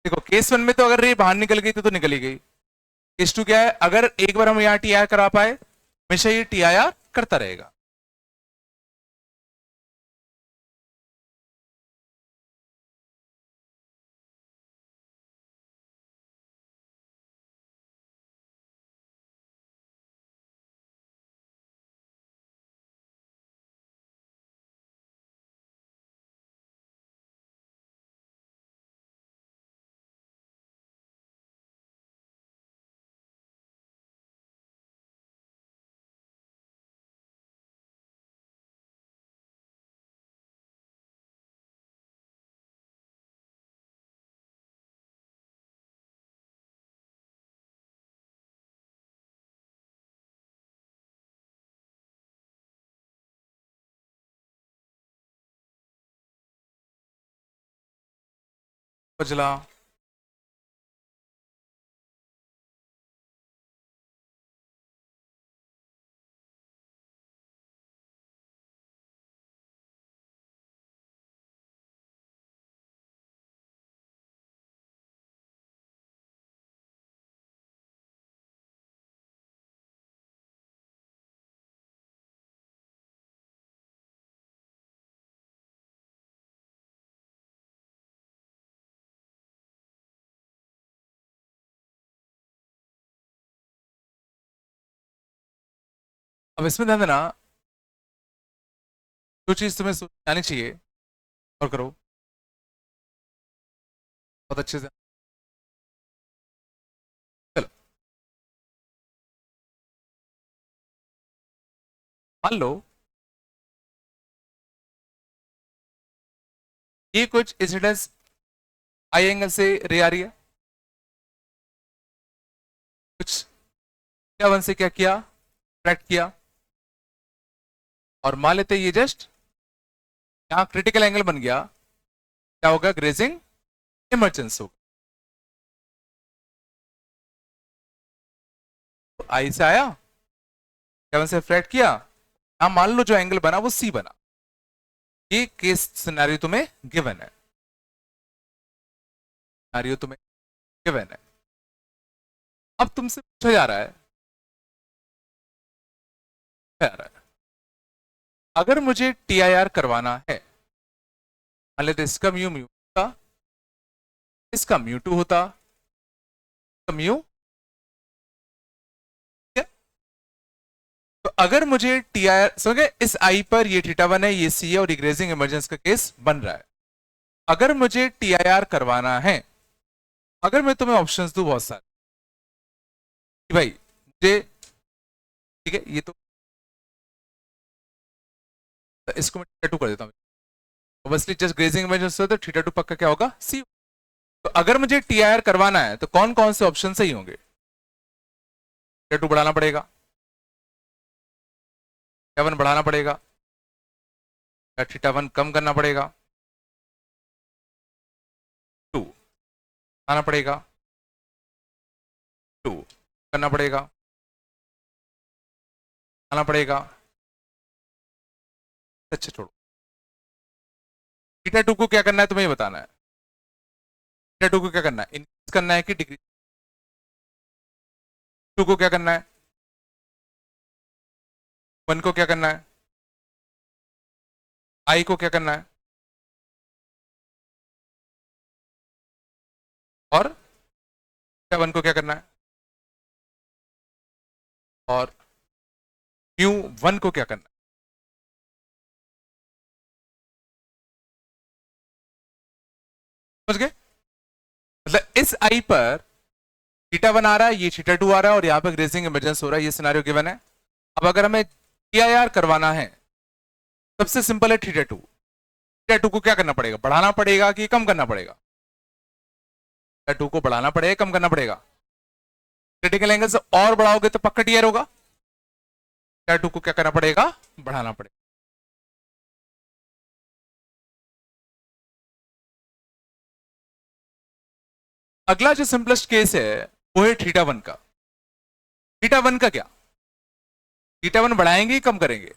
देखो केस 1 में तो अगर रे बाहर निकल गई तो निकली गई। केस 2 क्या है, अगर एक बार हम यहां टीआईआर करा पाए हमेशा ये टीआईआर करता रहेगा। चला अब इसमें ध्यान देना, जो चीज तुम्हें आनी चाहिए और करो बहुत अच्छे से। चलो मान लो ये कुछ इंसिडेंस आई एंगल से रे आ रही है, कुछ क्या वन से क्या किया, ट्रैक्ट किया, और मान लेते ये जस्ट यहां क्रिटिकल एंगल बन गया, क्या होगा, ग्रेजिंग इमर्जेंस होगा। तो आई से आया, क्या वन से फ्लैट किया, यहां मान लो जो एंगल बना वो सी बना। ये केस सिनेरियो तुम्हें गिवन है, सिनेरियो तुम्हें गिवन है। अब तुमसे पूछा जा रहा है अगर मुझे टीआईआर करवाना है, मान लेते इसका म्यू म्यू होता, इसका म्यू 2 होता, म्यू, तो अगर मुझे टीआईआर समझे इस आई पर ये थीटा 1 है, ये सी है, और ग्रेजिंग इमरजेंस का केस बन रहा है। अगर मुझे टीआईआर करवाना है, अगर मैं तुम्हें ऑप्शंस दूं बहुत सारे, कि भाई मुझे, ठीक है, ये तो इसको मैं थीटा टू कर देता हूँ। ऑब्वियसली जस्ट ग्रेजिंग इमेजेस हो तो थीटा टू पक्का क्या होगा, सी। तो अगर मुझे टी आई आर करवाना है तो कौन कौन से ऑप्शन सही होंगे? थीटा टू बढ़ाना पड़ेगा, थीटा वन बढ़ाना पड़ेगा, या थीटा वन कम करना पड़ेगा, टू आना पड़ेगा, टू करना पड़ेगा, आना पड़ेगा। अच्छा छोड़ो, थीटा टू को क्या करना है तुम्हें बताना है। थीटा टू को क्या करना है, इंक्रीज करना है कि डिक्रीज? टू को क्या करना है, वन को क्या करना है, आई को क्या करना है, और थीटा वन को क्या करना है, और म्यू वन को क्या करना है। समझ गए? मतलब इस आई पर थीटा वन आ रहा है, ये थीटा टू आ रहा है, और यहाँ पे ग्रेजिंग इमरजेंस हो रहा है, ये सिनारियो गिवन है। अब अगर हमें टीआईआर करवाना है, सबसे सिंपल है थीटा टू। थीटा टू को क्या करना पड़ेगा, बढ़ाना पड़ेगा कि कम करना पड़ेगा? थीटा टू को बढ़ाना पड़ेगा, कम करना पड़ेगा? क्रिटिकल एंगल से और बढ़ाओगे तो पक्का टीआर होगा। थीटा टू को क्या करना पड़ेगा, बढ़ाना पड़ेगा। अगला जो सिंपलेस्ट केस है वो है थीटा वन का। थीटा वन का क्या, थीटा वन बढ़ाएंगे कम करेंगे?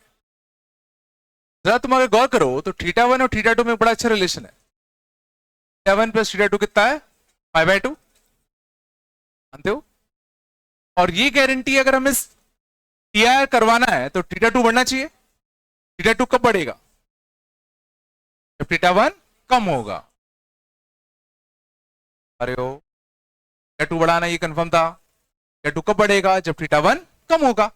जरा तुम अगर गौर करो तो थीटा वन और थीटा टू में बड़ा अच्छा रिलेशन है। Theta one plus theta two कितना है, 5/2, जानते हो? और ये गारंटी अगर हमें टीआईआर करवाना है तो थीटा टू बढ़ना चाहिए। थीटा टू कब बढ़ेगा, जब थीटा वन कम होगा। अरे हो, थीटा टू बढ़ाना ये कंफर्म था। थीटा टू कब बढ़ेगा, जब थीटा वन कम होगा।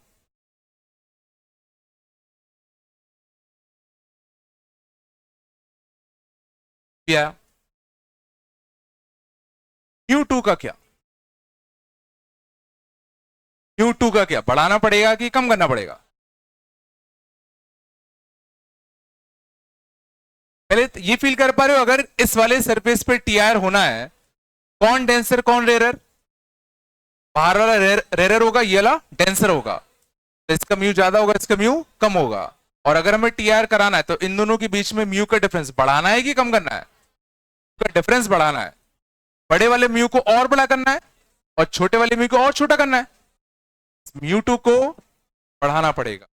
म्यू टू का क्या, म्यू टू का क्या, बढ़ाना पड़ेगा कि कम करना पड़ेगा? पहले तो ये फील कर पा रहे हो, अगर इस वाले सरफेस पे टीआर होना है, कौन डेंसर कौन रेरर? बाहर वाला रेरर होगा, ये वाला डेंसर होगा। तो इसका म्यू ज्यादा होगा, इसका म्यू कम होगा। और अगर हमें टीआर कराना है तो इन दोनों के बीच में म्यू का डिफरेंस बढ़ाना है कि कम करना है? का डिफरेंस बढ़ाना है। बड़े वाले म्यू को और बड़ा करना है और छोटे वाले म्यू को और छोटा करना है। म्यू टू को बढ़ाना पड़ेगा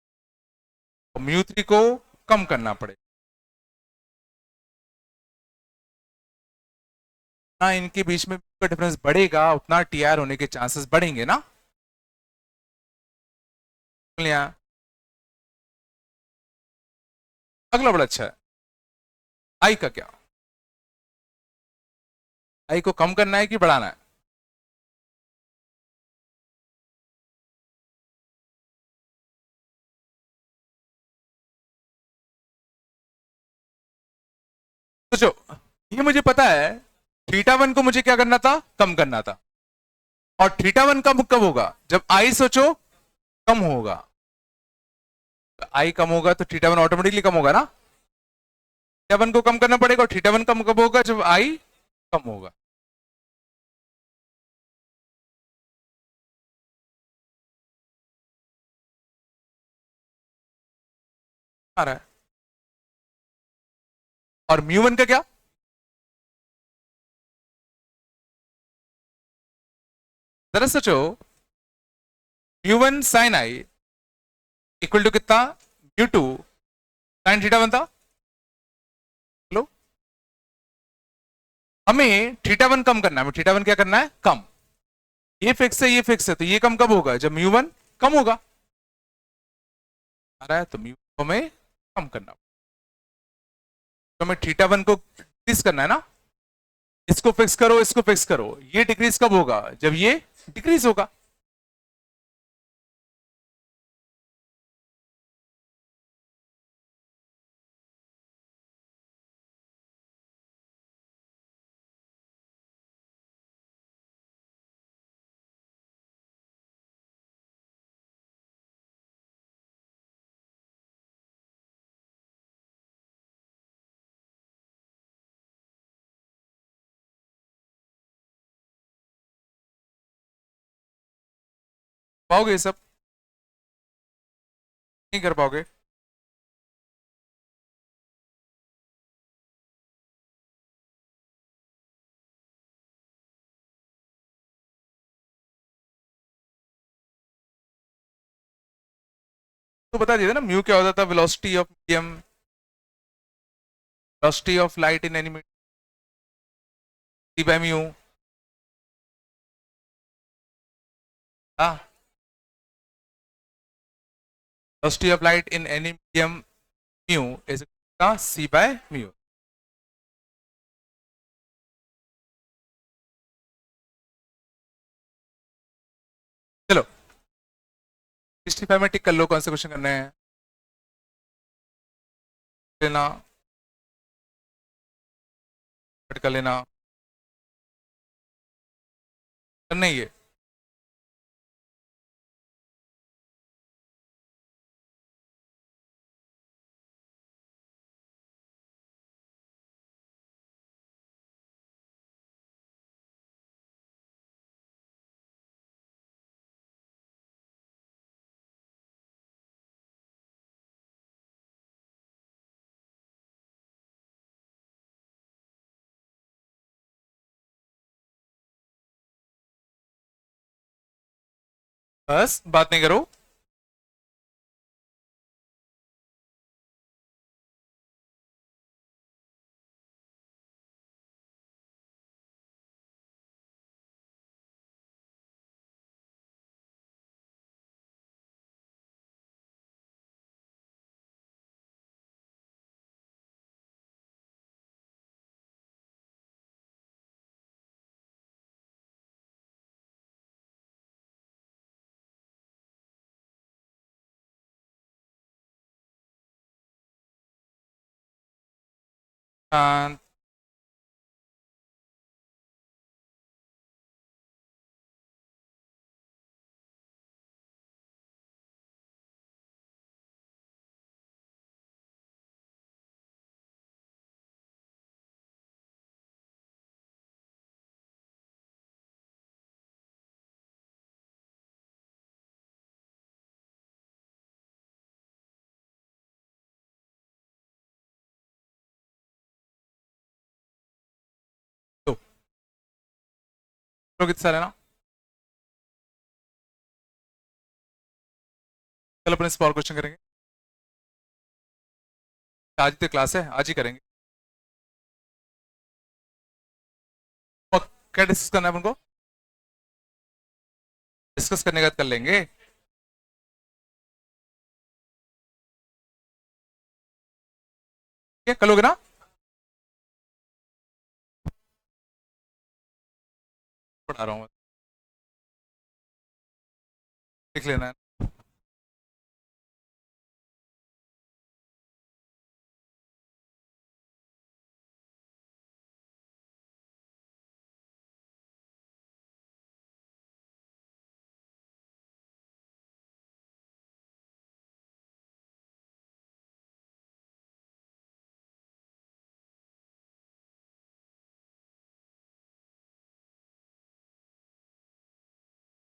और म्यू थ्री को कम करना पड़ेगा। ना इनके बीच में का डिफरेंस बढ़ेगा उतना टीआर होने के चांसेस बढ़ेंगे ना। लिया। अगला बड़ा अच्छा है, आई का क्या, आई को कम करना है कि बढ़ाना है? सोचो, ये मुझे पता है, थीटा वन को मुझे क्या करना था, कम करना था। और थीटा वन कम कब होगा, जब आई सोचो कम होगा। आई कम होगा तो थीटा वन ऑटोमेटिकली कम होगा ना। थीटा वन को कम करना पड़ेगा और थीटा वन कम कब होगा, जब आई कम होगा। आ रहा है। और म्यू वन का क्या, जरा सोचो, mu one sine i equal to कितना, mu two sine theta one था। लो, हमें थीटा वन कम करना है, थीटा वन क्या करना है, कम। ये फिक्स है, ये फिक्स है, तो ये कम कब होगा, जब म्यू वन कम होगा। आ रहा है, तो म्यू को हमें कम करना, तो हमें थीटा वन को डिक्रीज करना है ना। इसको फिक्स करो, इसको फिक्स करो, ये डिक्रीज कब होगा, जब ये डिक्रीज होगा। पाओगे ये सब? नहीं कर पाओगे? तो बता दिया था ना, म्यू क्या होता था, velocity of medium, velocity of light in any medium, by mu. हाँ, velocity of light in any medium mu is c by mu. चलो 65 में टिक कर लो, कौन से क्वेश्चन करने हैं लेना, कट कर लेना, करना ही है। बस बात नहीं करो। शांत। तो कितने सारे ना, कल अपने स्मॉल क्वेश्चन करेंगे। आज ही तो क्लास है, आज ही करेंगे। और क्या डिस्कस करना है अपन को? डिस्कस करने के बाद कर लेंगे। क्या कल होगे ना? पढ़ा रहा हूँ, लिख लेना है।